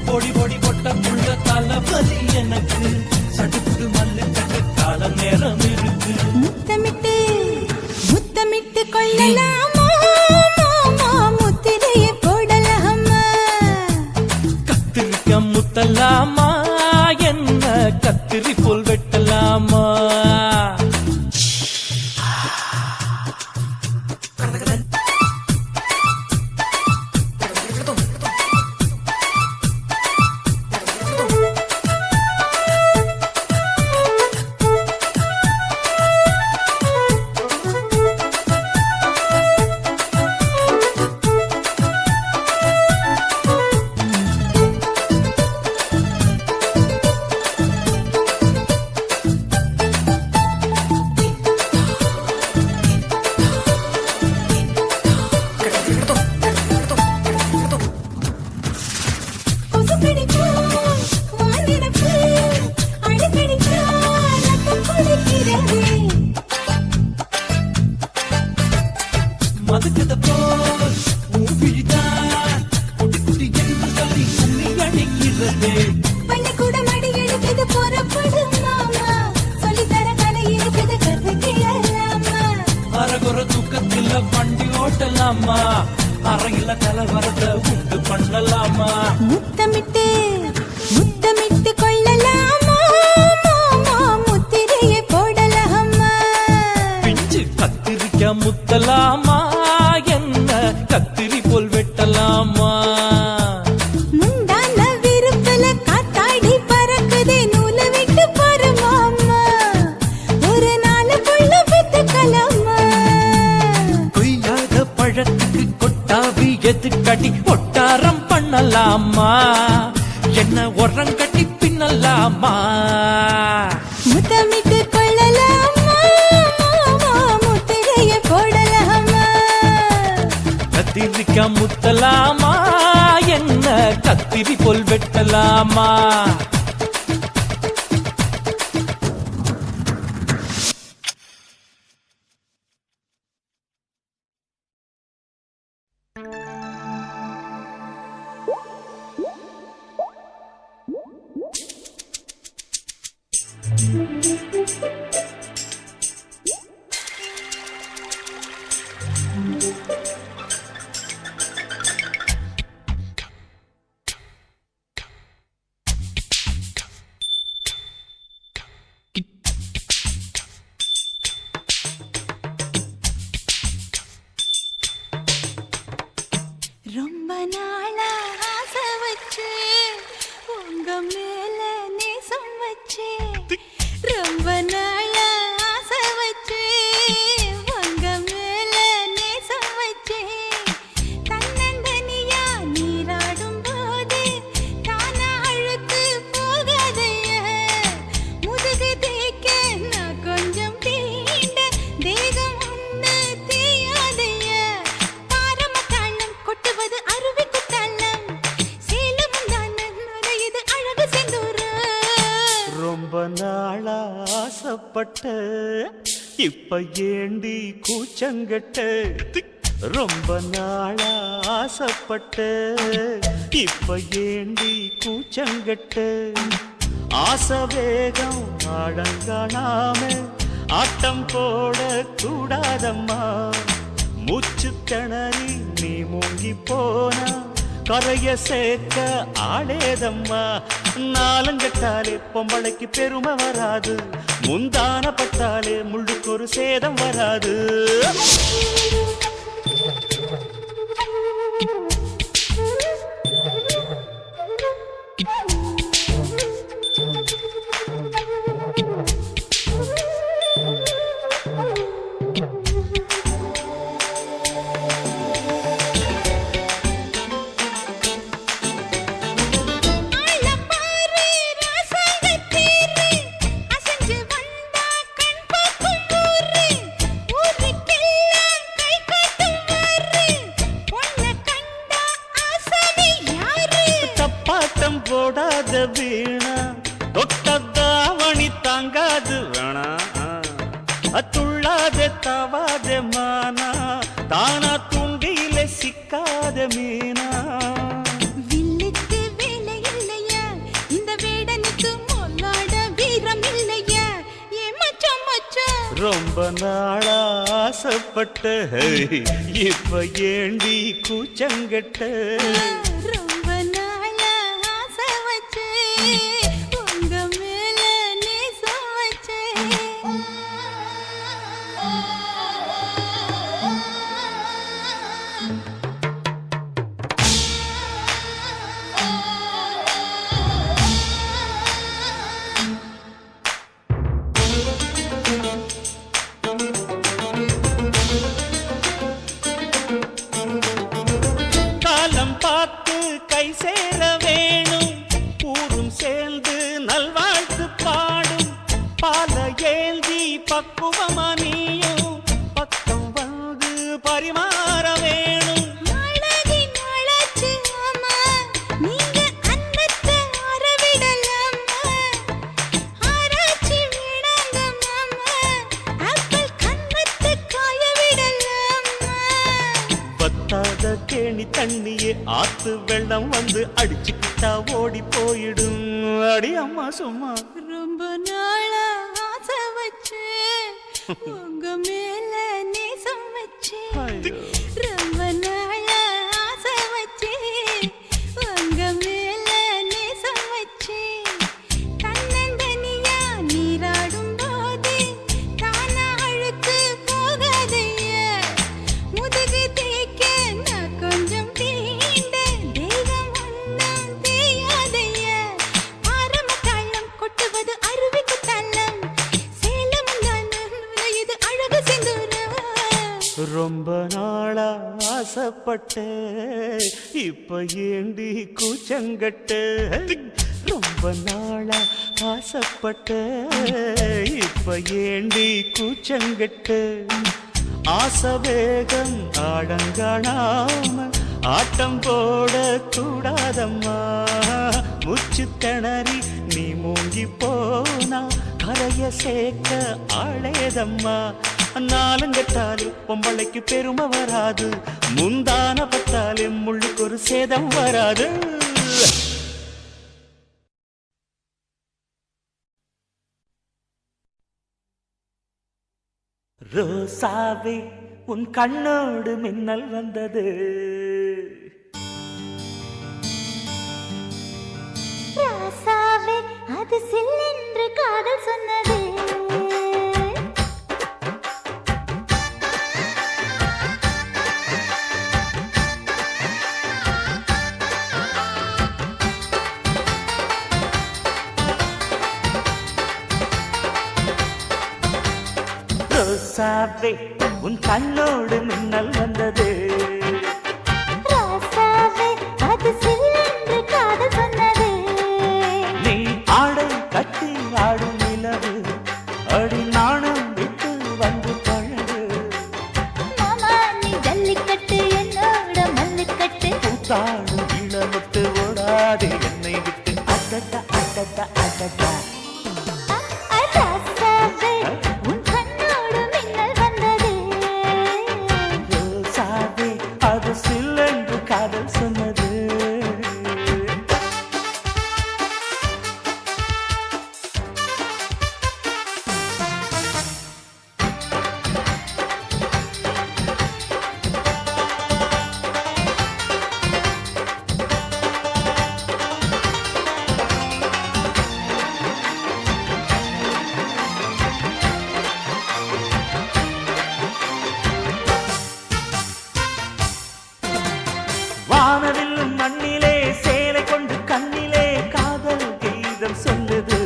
பொடி பொடி பொட்ட புள்ள தலபதி எனக்கு சடுக்கு மல்லு கட்டு கால நேரம் இருக்கு முத்தமிட்டு முத்தமிட்டு கொள்ளலாமா மாமா முத்திரைய போடலாமா கத்திரிக்கா முத்தலாமா என்ன கத்திரி போல் வெட்டலாமா மதுக்கத போல் ஊவிழிதான் குட்டி குட்டி என்று சொல்லி கும்மி அடிக்கிறது பள்ளிக்கூட மடி எடுக்குது புறப்படும் மாமா சொல்லித்தர கலை இருக்குது கத்துக்கலாமா அரகுற தூக்கத்தில் வண்டி ஓட்டலாமா அறையில கலவரத்தை உண்டு பண்ணலாமா முத்தமிட்டு முத்தமிட்டு கொள்ளலாமா மாமா முத்திரைய போடலாமா பிஞ்சு கத்தி எதுக்கடி ஒட்டாரம் பண்ணலாமா என்ன உரம் கட்டி பின்னலாமா முத்தமிட்டு கொள்ளலாமா முத்திரைய போடலாமா கத்திரிக்கா முத்தலாமா என்ன கத்திரி போல் வெட்டலாமா ரொம்ப நாளா ஆசை வச்சு உங்க மேல நேசம் வச்சு ரொம்ப நாளா ஆசை வச்சு உங்க மேல நேசம் வச்சு தன்னந்தனியா நீராடும் போது தானா அழுத்து போகாதைய முதுகு தேய்க்க நான் கொஞ்சம் தீண்ட தேகம் ஒண்ணு தீயாதைய பாரமத்தாளம் கொட்டுவது அருவி குத்தாளம் சேலம் தான நுரையுது அழகு செந்தூர ரொம்ப நாளா ஆசைப்பட்ட இப்ப ஏண்டி கூச்சங்கட்ட ரொம்ப நாளா ஆசைப்பட்ட இப்ப ஏண்டி கூச்சங்கட்ட ஆசை வேகம் ஆடங்கானாம ஆட்டம் போட கூடாதம்மா மூச்சு திணறி நீ மூங்கி போனா கரைய சேர்க்க ஆடேதம்மா நாலங்கட்டாலே பொம்பளைக்கு பெருமை வராது முந்தான பட்டாலே முள்ளுக்கு ஒரு சேதம் வராது ஆளப்பாரு ராசங்கத்தீரு அசஞ்சு வந்தா கண் பார்க்கும் ஊரு ஊருக்கெல்லாம் கை காட்டும் வாரு பொண்ண கண்டா ஆசாமி யாரு தப்பாட்டம் போடாத வீணா தொட்டதாவணி தாங்காது வேணா துள்ளாத தவாத மானா தானா தூண்டியில சிக்காத மீனா வில்லுக்கு வேலை இல்லையா இந்த வேடனுக்கு மொல்லாட வீரம் இல்லையா ஏ மச்சான் மச்சான் ரொம்ப நாளா ஆசைப்பட்ட இப்ப ஏண்டி கூச்சங்கட்ட ரொம்ப நாளா ஆசை வச்சு உங்க மேல நேசம் வச்சு காலம் பார்த்து கை சேர வேணும் ஊரும் சேர்ந்து நல்வாழ்த்து பாடும் பால ஏந்தி பக்குவமா நீயும் பக்கம் வந்து பரிமாற வேணும் நாளாகி நாளாச்சு ஆமா நீங்க அன்னத்தை அறவிடலாமா ஆராய்ச்சி விடாங்க மாமா ஆப்பிள் கன்னத்தை காய விடலாமா பத்தாத கேணி தண்ணியே ஆத்து வெள்ளம் வந்து அடிச்சுக்கிட்டா ஓடி போயிடும் அடி அம்மா சும்மா ரொம்ப நாளா ஆசை வச்சு உங்க மேல நேசம் வச்சு ஐயோ. ரொம்ப நாளா ஆசை வச்சு உங்க மேல நேசம் வச்சு தன்னந்தனியா நீராடும் போது தானா அழுத்து போகாதைய முதுகு தேய்க்க நான் கொஞ்சம் தீண்ட தேகம் ஒண்ணும் தேயாதைய ஆரமத்தாளம் கொட்டுவது அருவி குத்தாளம் சேலம் தான நுரையுது அழகு செந்தூர ரொம்ப நாளா ஆசைப்பட்ட இப்ப ஏண்டி கூச்சங்கட்ட ரொம்ப நாளா ஆசைப்பட்ட இப்ப ஏண்டி கூச்சங்கட்ட ஆசை வேகம் ஆடங்காணாம ஆட்டம் போட கூடாதம்மா முச்சு திணறி நீ மூங்கி போனா கரைய சேர்க்க ஆளேதம்மா நாலங்கட்டாலே பொம்பளைக்கு பெருமை வராது முந்தான பத்தாலே முள்ளுக்கு ஒரு சேதம் வராது ரோசாவே உன் கண்ணோடு மின்னல் வந்தது ராசாவே அது சில்லென்று காதல் சொன்னது ரோசாவே உன் கண்ணோடு மின்னல் வந்தது ராசாவே அது சில்லென்று காதல் சொன்னது நீ ஆடை கட்டி ஆடும் நிலவு அடி நாணம் விட்டு வந்து பழகு மாமா நீ ஜல்லிக்கட்டு என்னோட மல்லுக்கட்டு கூத்தாடும் இளமுட்டு ஓடாதே என்னை விட்டு அடடா அடடா அடடா ராசாவே உன் கண்ணோடு மின்னல் வந்தது ரோசாவே அது சில்லென்று காதல் சொன்னது வானவில்லும் மண்ணிலே சேலை கொண்டு கண்ணிலே காதல் கீதம் சொல்லுது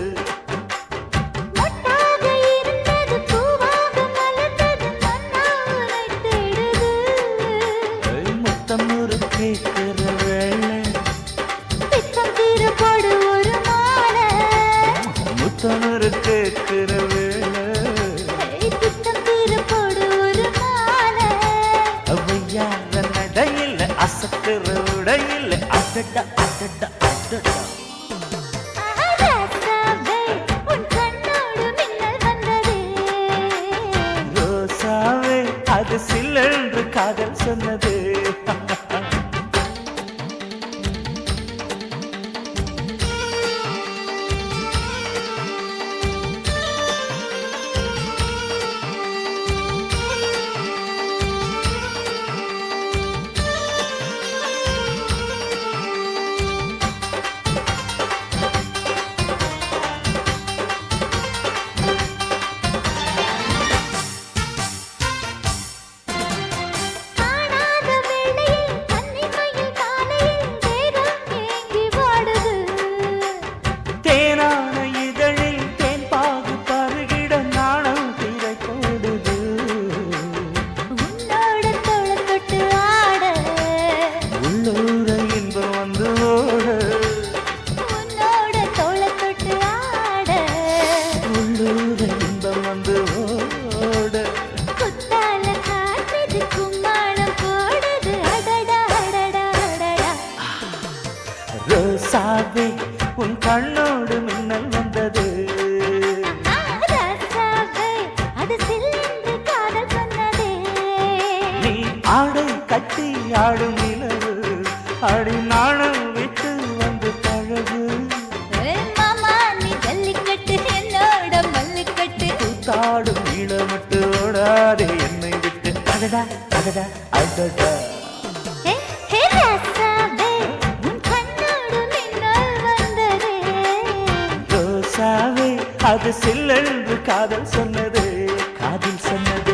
மொட்டாக இருந்தது பூவாக மலர்ந்தது மன்னாரை தேடுது முத்தம் ஒரு கேட்கிற வேளை பித்தம் தீர போடு ஒரு மாலை முத்தம் ஒரு கேட்கிற வேளை பித்தம் தீர போடு ஒரு மாலை அவையார நடையில் அசத்துற உடையில் அடடா அடடா அடடா ராசாவே உன் கண்ணோடு மின்னல் வந்தது ரோசாவே அது சில்லென்று காதல் சொன்னது காணாத வேளையில் கன்னிமையில் காலையில் தேகம் ஏங்கி வாடுது தேனான இதழில் தேன் பாகு பருகிட நாணம் திரை போடுது உன்னோட தோள தொட்டு ஆட உள்ளூர இன்பம் வந்து ஓட உன்னோட தோள தொட்டு ஆட உள்ளூர இன்பம் வந்து ஓட குத்தால காற்றுது கும்மாளம் போடுது அடடா அடடா அடடா ரோசாவே உன் கண்ணோடு மின்னல் வந்தது ராசாவே அது சில்லென்று காதல் சொன்னதே நீ ஆடை கட்டி ஆடும் நிலவு அடி நாணம் விட்டு வந்து பழகு மாமா நீ ஜல்லிக்கட்டு என்னோட மல்லுக்கட்டு கூத்தாடும் இளமட்டு ஓடாதே என்னை விட்டு அடடா அடடா அடடா ஹே ஹே ராசாவே உன் கண்ணோடு மின்னல் வந்ததே ரோசாவே அது சில்லென்று காதல் சொன்னது காதல் சொன்னது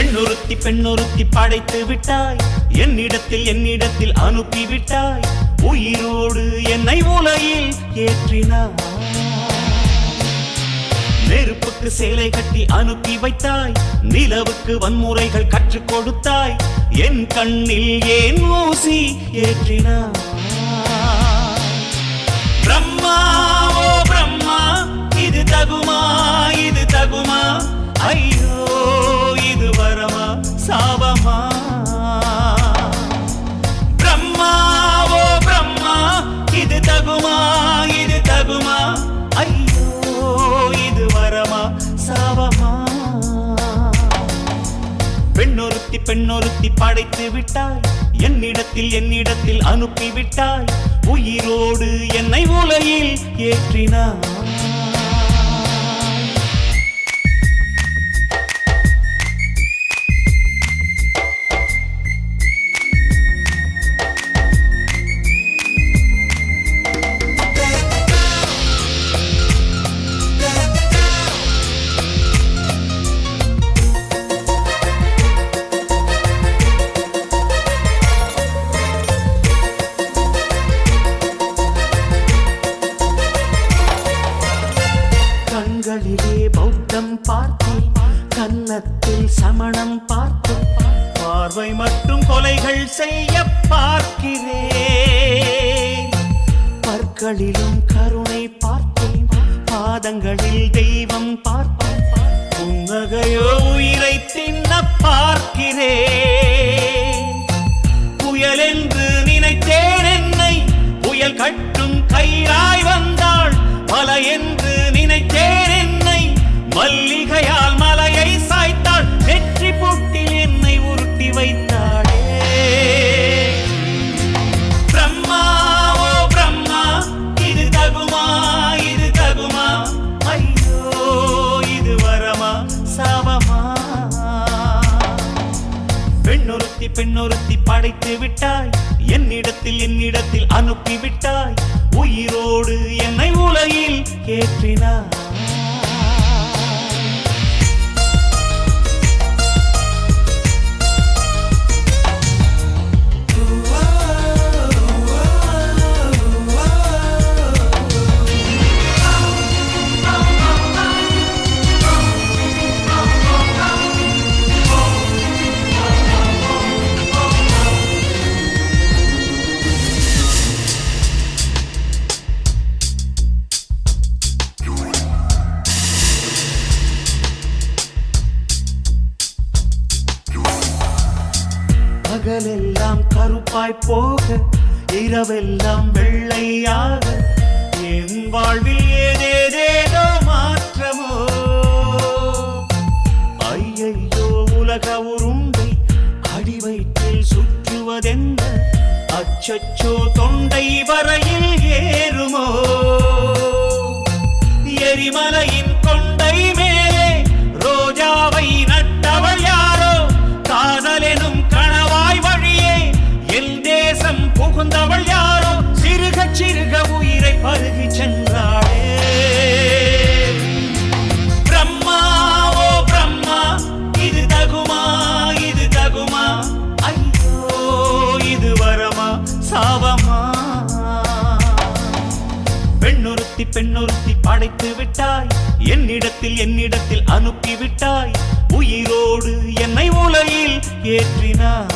பெண்ணொருத்தி படைத்து விட்டாய் என்னிடத்தில் அனுப்பி விட்டாய் உயிரோடு என்னை உலகில் ஏற்றினாய் நெருப்புக்கு சேலை கட்டி அனுப்பி வைத்தாய் நிலவுக்கு வன்முறைகள் கற்றுக் கொடுத்தாய் என் கண்ணில் ஏன் ஊசி ஏற்றினாய் பிரம்மா ஓ பிரம்மா இது தகுமா ஐயோ இது வரமா சாபமா பிரம்மா ஓ பிரம்மா இது தகுமா ஐயோ இது வரமா சாபமா பெண்ணொருத்தி படைத்து விட்டாய் என்னிடத்தில் அனுப்பி விட்டாய் உயிரோடு என்னை உலகில் ஏற்றினாய் கண்களிலே பௌத்தம் பார்த்தேன் கன்னத்தில் சமணம் பார்த்தேன் பார்வை மட்டும் கொலைகள் செய்ய பார்க்கிறேன் பற்களிலும் கருணை பார்த்தேன் பாதங்களில் தெய்வம் பார்த்தேன் புன்னகையோ உயிரை தின்ன பார்க்கிறேன் புயல் என்று நினைத்தேன் என்னை புயல் கட்டும் கயிறாய் வந்தாள் மலை என்று நினைத்தேன் என்னை மல்லிகையால் மலையை சாய்த்தாள் வெற்றி பொட்டில் என்னை உருட்டி வைத்தாளே பிரம்மா ஓ பிரம்மா இது தகுமா ஐயோ இது வரமா சாபமா பெண்ணொருத்தி படைத்து விட்டாய் என்னிடத்தில் அனுப்பி விட்டாய் உயிரோடு என்னை உலகில் ஏற்றினாய் பகலெல்லாம் கருப்பாய் போக இரவெல்லாம் வெள்ளையாக என் வாழ்வில் ஏதேதேதோ மாற்றமோ ஐயையோ உலக உருண்டை அடிவயிற்றில் சுற்றுவதென்ன அச்சச்சோ தொண்டை வரையில் ஏறுமோ எரிமலையின் கொண்டை மேலே ரோஜாவை நட்டவள் யாரோ காதலெனும் கணவாய் வழியே என் தேசம் புகுந்தவள் யாரோ சிறுக உயிரை பருகி சென்றாளே பிரம்மா ஓ பிரம்மா இது தகுமா ஐயோ இது வரமா சாபமா பெண்ணொருத்தி படைத்து விட்டாய் என்னிடத்தில் அனுப்பி விட்டாய் உயிரோடு என்னை உலகில் ஏற்றினாய்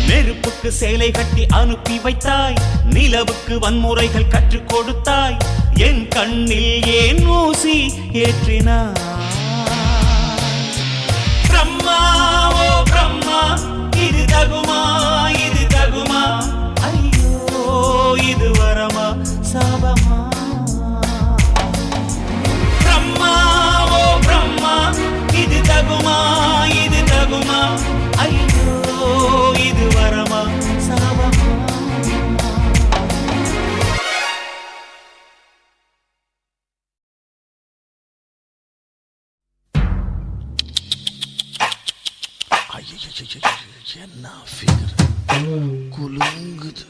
நெருப்புக்கு சேலை கட்டி அனுப்பி வைத்தாய் நிலவுக்கு வன்முறைகள் கற்றுக் கொடுத்தாய் என் கண்ணில் ஏன் ஊசி ஏற்றினாய் பிரம்மா ஓ பிரம்மா இது தகுமா ஐயோ இது வரமா சாபமா பிரம்மா ஓ பிரம்மா இது தகுமா ஐயோ இது வரமா சாபமா என்ன ஃபிகர் குலுங்குது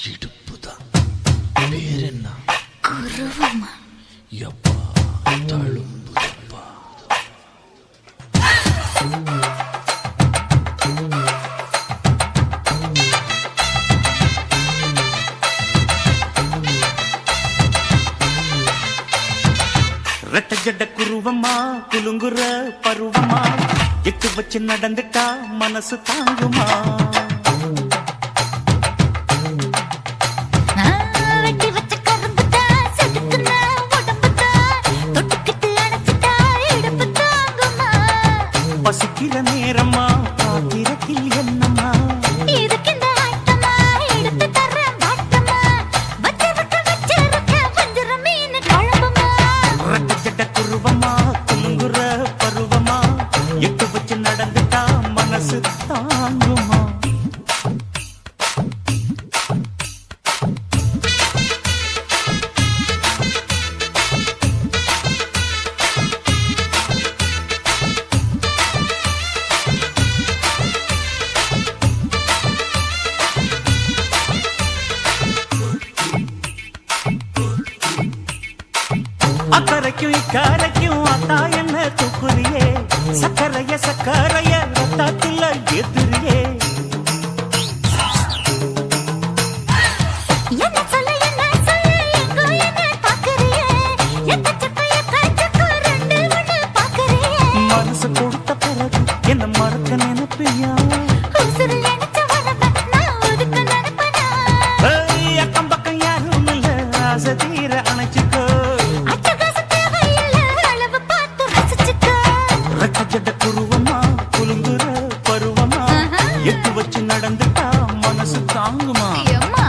இடுப்புதான் பேரென்ன குருவமா எப்பா தழும்புதப்பா பருவமா எட்டு வச்சு நடந்துட்டா மனசு தாங்குமா வெட்டி வச்ச கரும்புதான் செதுக்குன உடம்புதான் தொட்டுக்கிட்டு அணைச்சிட்டா இடுப்பு தாங்குமா பசிக்கிற நேரமா பாத்திரத்தில் என்னம்மா இதுக்கு இந்த ஆட்டமா எடுத்து தர்றேன் வாட்டமா வச்சிருக்க வஞ்சிர மீன் குழம்புமா ரட்டச்சட்ட குருவமா குங்குற பருவமா எட்டு வச்சு நடந்துட்டா மனசு தாங்குமா அக்கறைக்கும் இக்கரைக்கும் அத்தா என்ன தூக்குறியே சக்கரைய ரத்தாத்துல எதிரியே என்ன சொல்ல எங்கோ என்ன பாக்குறியே எக்கச்சக்கைய காய்ச்சக்கு ரெண்டு ஒண்ணு பாக்குறியே மனசு கொடுத்த பிறகு என்ன மறக்க நினைப்பியா உசுறு நினைச்ச வரவ நான் ஒதுக்க நினைப்பனா அக்கம் பக்கம் யாரும் இல்ல ஆசை தீர அணைச்சுக்கோ அட்டகாச தேவையில்ல அளவு பார்த்து ரசிச்சுக்கோ ரட்டச்சட்ட குருவமா குலுங்குற பருவமா எட்டு வச்சு நடந்துட்டா மனசு தாங்குமா அம்மா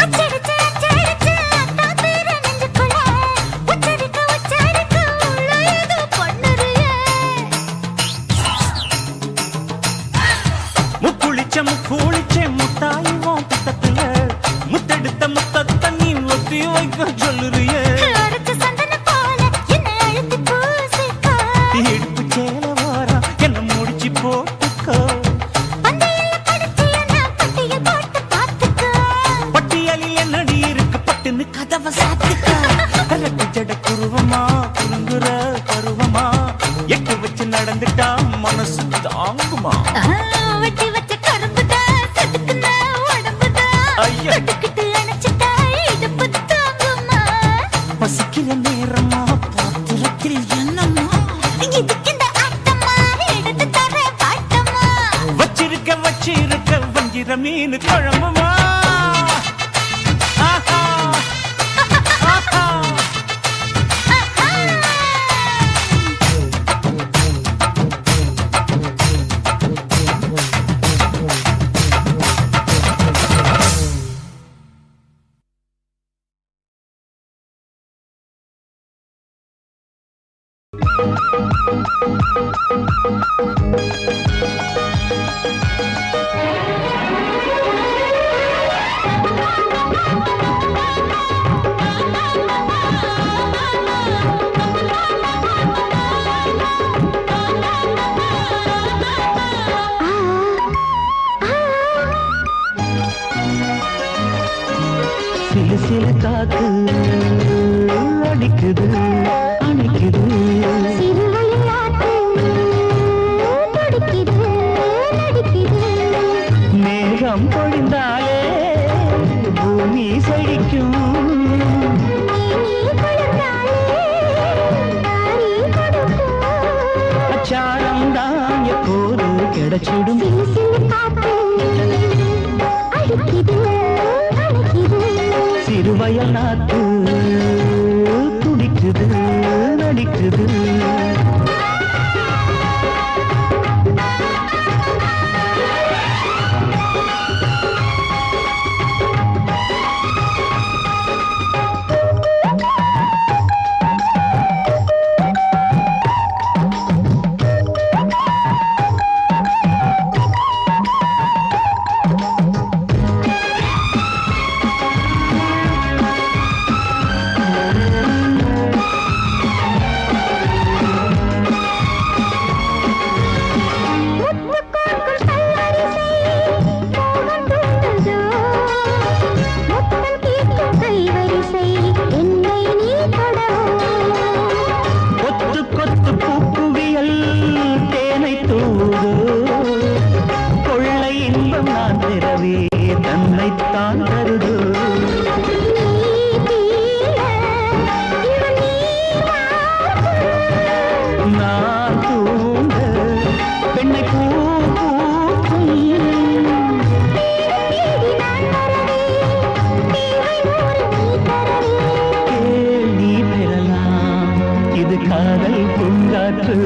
அச்சடிச்சு அத்தா பேர நெஞ்சுக்குள்ள உச்சரிக்க உள்ள ஏதோ பண்ணுறியே முக்குளிச்ச முட்டாயுவோம் புத்தத்துல முத்தெடுத்த முத்தத்தை நீ ஒத்தி வைக்க சொல்லுறியே அரைச்ச சந்தன போல என்னை அழுத்தி பூசிக்கோ இடுப்பு சேல வாரம் என்ன முடிச்சு போட்டுக்கோ பந்தையில படிச்சு என்ன பட்டியல் போட்டு பார்த்துக்கோ பட்டியலில் என்னடி இருக்கு பட்டுன்னு கதவை சாத்துக்கோ ரட்டச்சட குருவமா குலுங்குற பருவமா எட்டு வச்சு நடந்துட்டா மனசு தாங்குமா வெட்டி வச்ச கரும்புதான் செதுக்குன உடம்புதான் ஐயா. தொட்டுக்கிட்டு அணைச்சிட்டா இடுப்பு தாங்குமா பசிக்கிற நேரமா பாத்திரத்தில் என்னம்மா இதுக்கு இந்த ஆட்டமா எடுத்து தர்றேன் வாட்டமா வச்சிருக்க வஞ்சிர மீன் குழம்புமா ஆஹா, ஆஹா. சிலு சிலு காத்து அடிக்குது அணைக்குது மேகம் பொழிந்தாலே பூமி செழிக்கும் அச்சாரம் தான் எப்போது கிடைச்சிடும் சிறுவயல் நாத்து துடிக்குது நடிக்குது தான் பிறவி தன்னைத்தான் தருதோ நான் தூங்க பெண்ணை பூ பூக்கும் கேள்வி பெறலாம் இது காதல் பூங்காற்று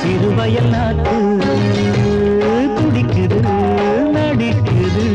சிறுவயல் நாட்டு துடிக்குது நடிக்குது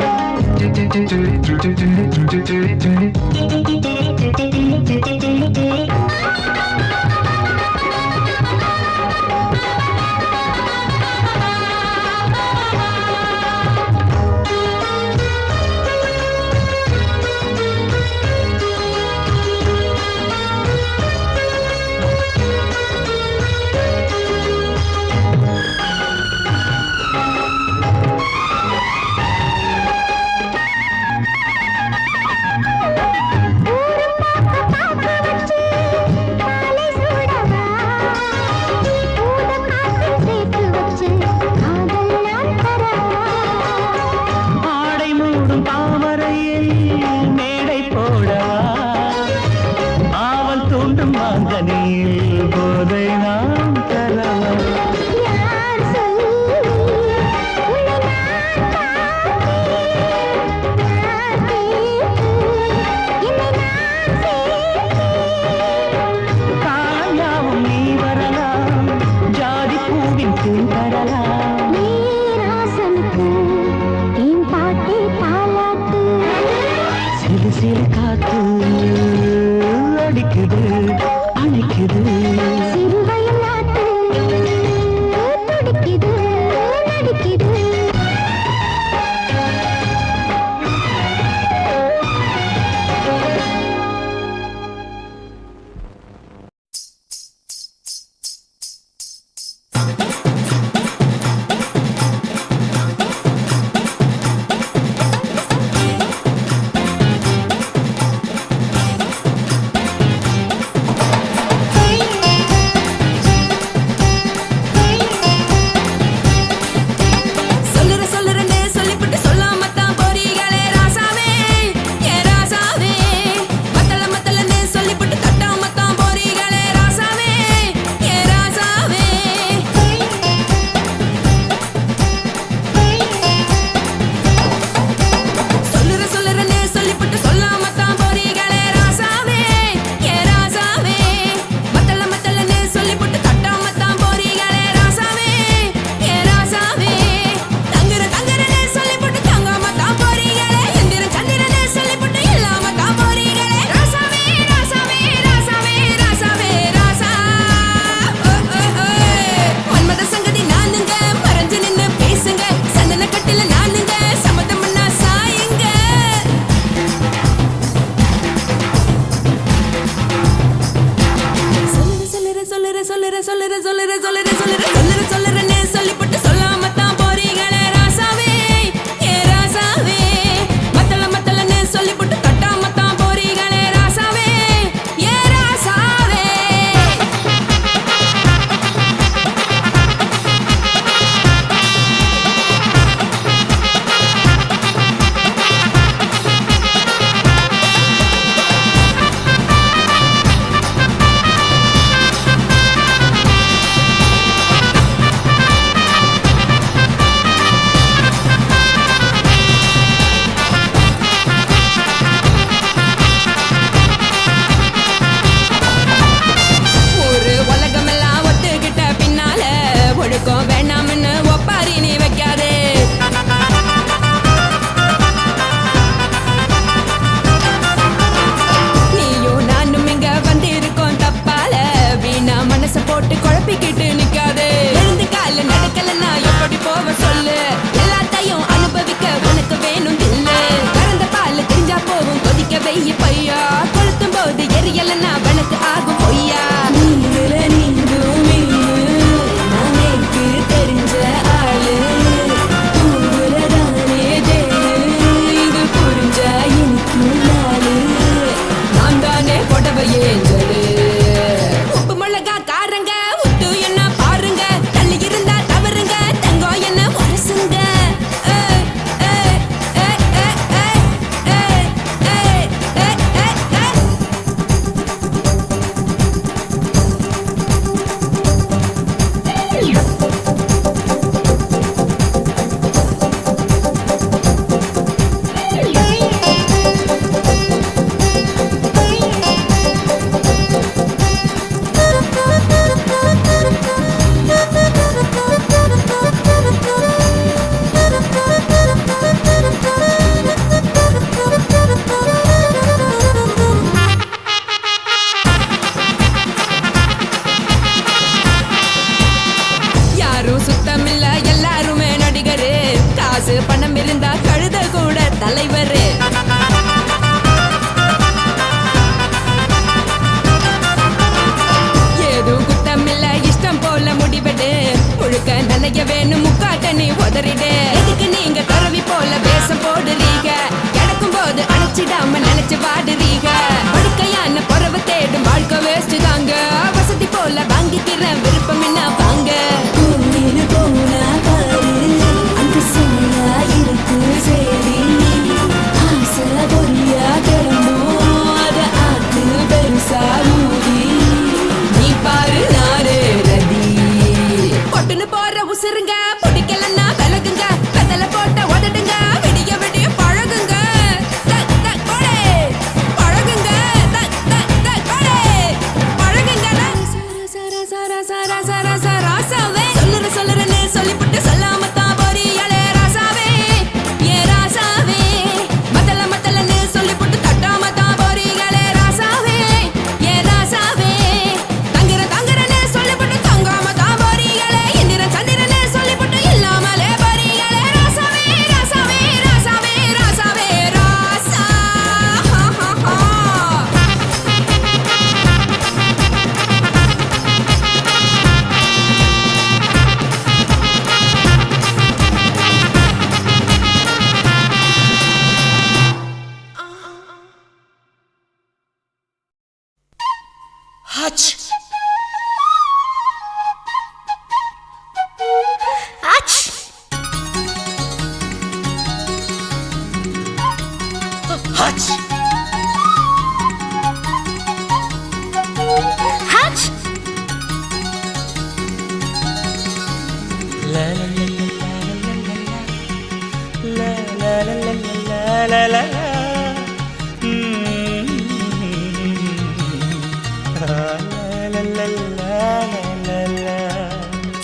ஆடை மூடும் தாமரையில் மேடை போடவா ஆவல் தூண்டும் மாங்கனியில் போதை நாம் தரவா தாயாவும் நீ வரலாம் ஜாதி பூவின் தேன் தரலாம் சிறு சிறு காத்து அடிக்குது அணைக்குது தலைவர். ஏதும் குத்தமில்ல இஷ்டம் போல முடிவெடு. முழுக்க நனைய வேணும் முக்காட்ட நீ உதறிடு. எதுக்கு நீங்க துறவி போல வேஷம் போடுறீங்க? கிடக்கும் போது அணைச்சிடாம நினைச்சு வாடுறீங்க. படுக்கையான பொறவை தேடும் வாழ்க்கை வேஸ்ட் தாங்க. வசதி போல வாங்கிக்கிறேன் விருப்பம் என்ன வாங்க. நீ பாரு நாரு ரதி பொட்டுன்னு போற உசுருங்க. பிடிக்கலன்னா விலகுங்க. கதல போட்ட உதடுங்க. விடிய விடிய பழகுங்க. பழகுங்க பழகுங்க. ராசாவே சொல்லுறேன்னு சொல்லிவிட்டு சொல்லாம தான் போறியாளே ராசாவே. ஏ ராசாவே மத்தலன்னு சொல்லிவிட்டு தட்டாம தான் போறீங்களே ராசாவே. ஏ ராசாவே தங்குறேன்னு சொல்லிவிட்டு தங்காம தான் போறீங்களே. இந்திரன் சந்திரன்னு சொல்லிவிட்டு இல்லாமலே போறீங்களே ராசாவே. ராசாவே ராசாவே ராசாவே ராசா. ஹச் ஆச் ஹச் ஹச்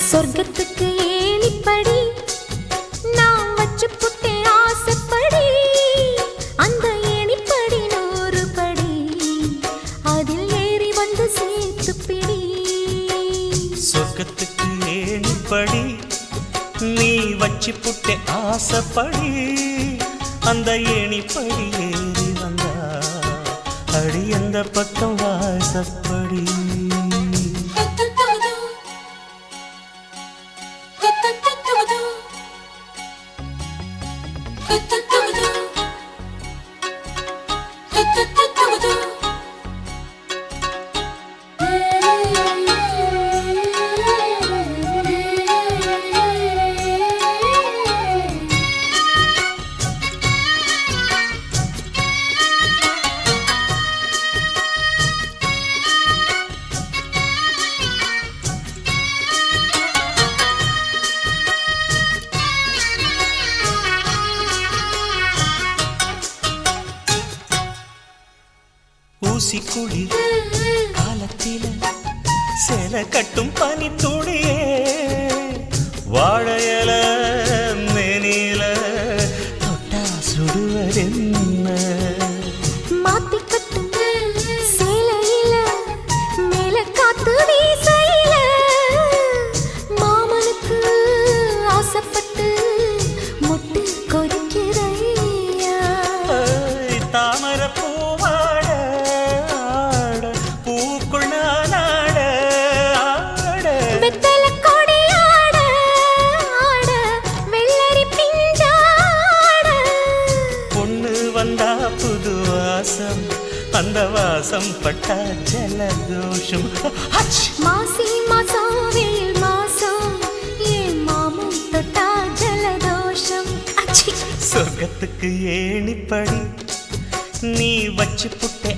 சொர்க்கத்துக்கு ஏணிப்படி நான் வச்சு புட்டேன் ஆசைப்படி. அந்த ஏணிப்படி 100 படி. அதில் ஏறி வந்து சேர்த்து பிடி. சொர்க்கத்துக்கு ஏணிப்படி நீ வச்சு புட்டே ஆசைப்படி. அந்த ஏணிப்படி ஏறி வந்தா அடி அந்த பக்கம் வாசப்படி. ஊசிக்குழி காலத்தில சேல கட்டும் பனி துளியே. வாழையல மேனில தொட்டா சுடுவதென்ன? மாத்திக்கட்டும் சேலையில மேல காத்து வீசையில. மாமனுக்கு ஆசைப்பட்டு முட்டு கொதிக்கிறையா. தாமர பூவாட பூக்குள் நானாட ஆட. வெத்தல கொடியாட ஆட வெள்ளரி பிஞ்சாட. பொண்ணு வந்தா புது வாசம். அந்த வாசம் பட்டா ஜலதோஷம். ஹச்! மாசி மாசம் வெயில் மாசம் ஏன் மாமன் தொட்டா ஜலதோஷம். அச்சி சொர்க்கத்துக்கு ஏணிப்படி நீ வச்சு புட்டே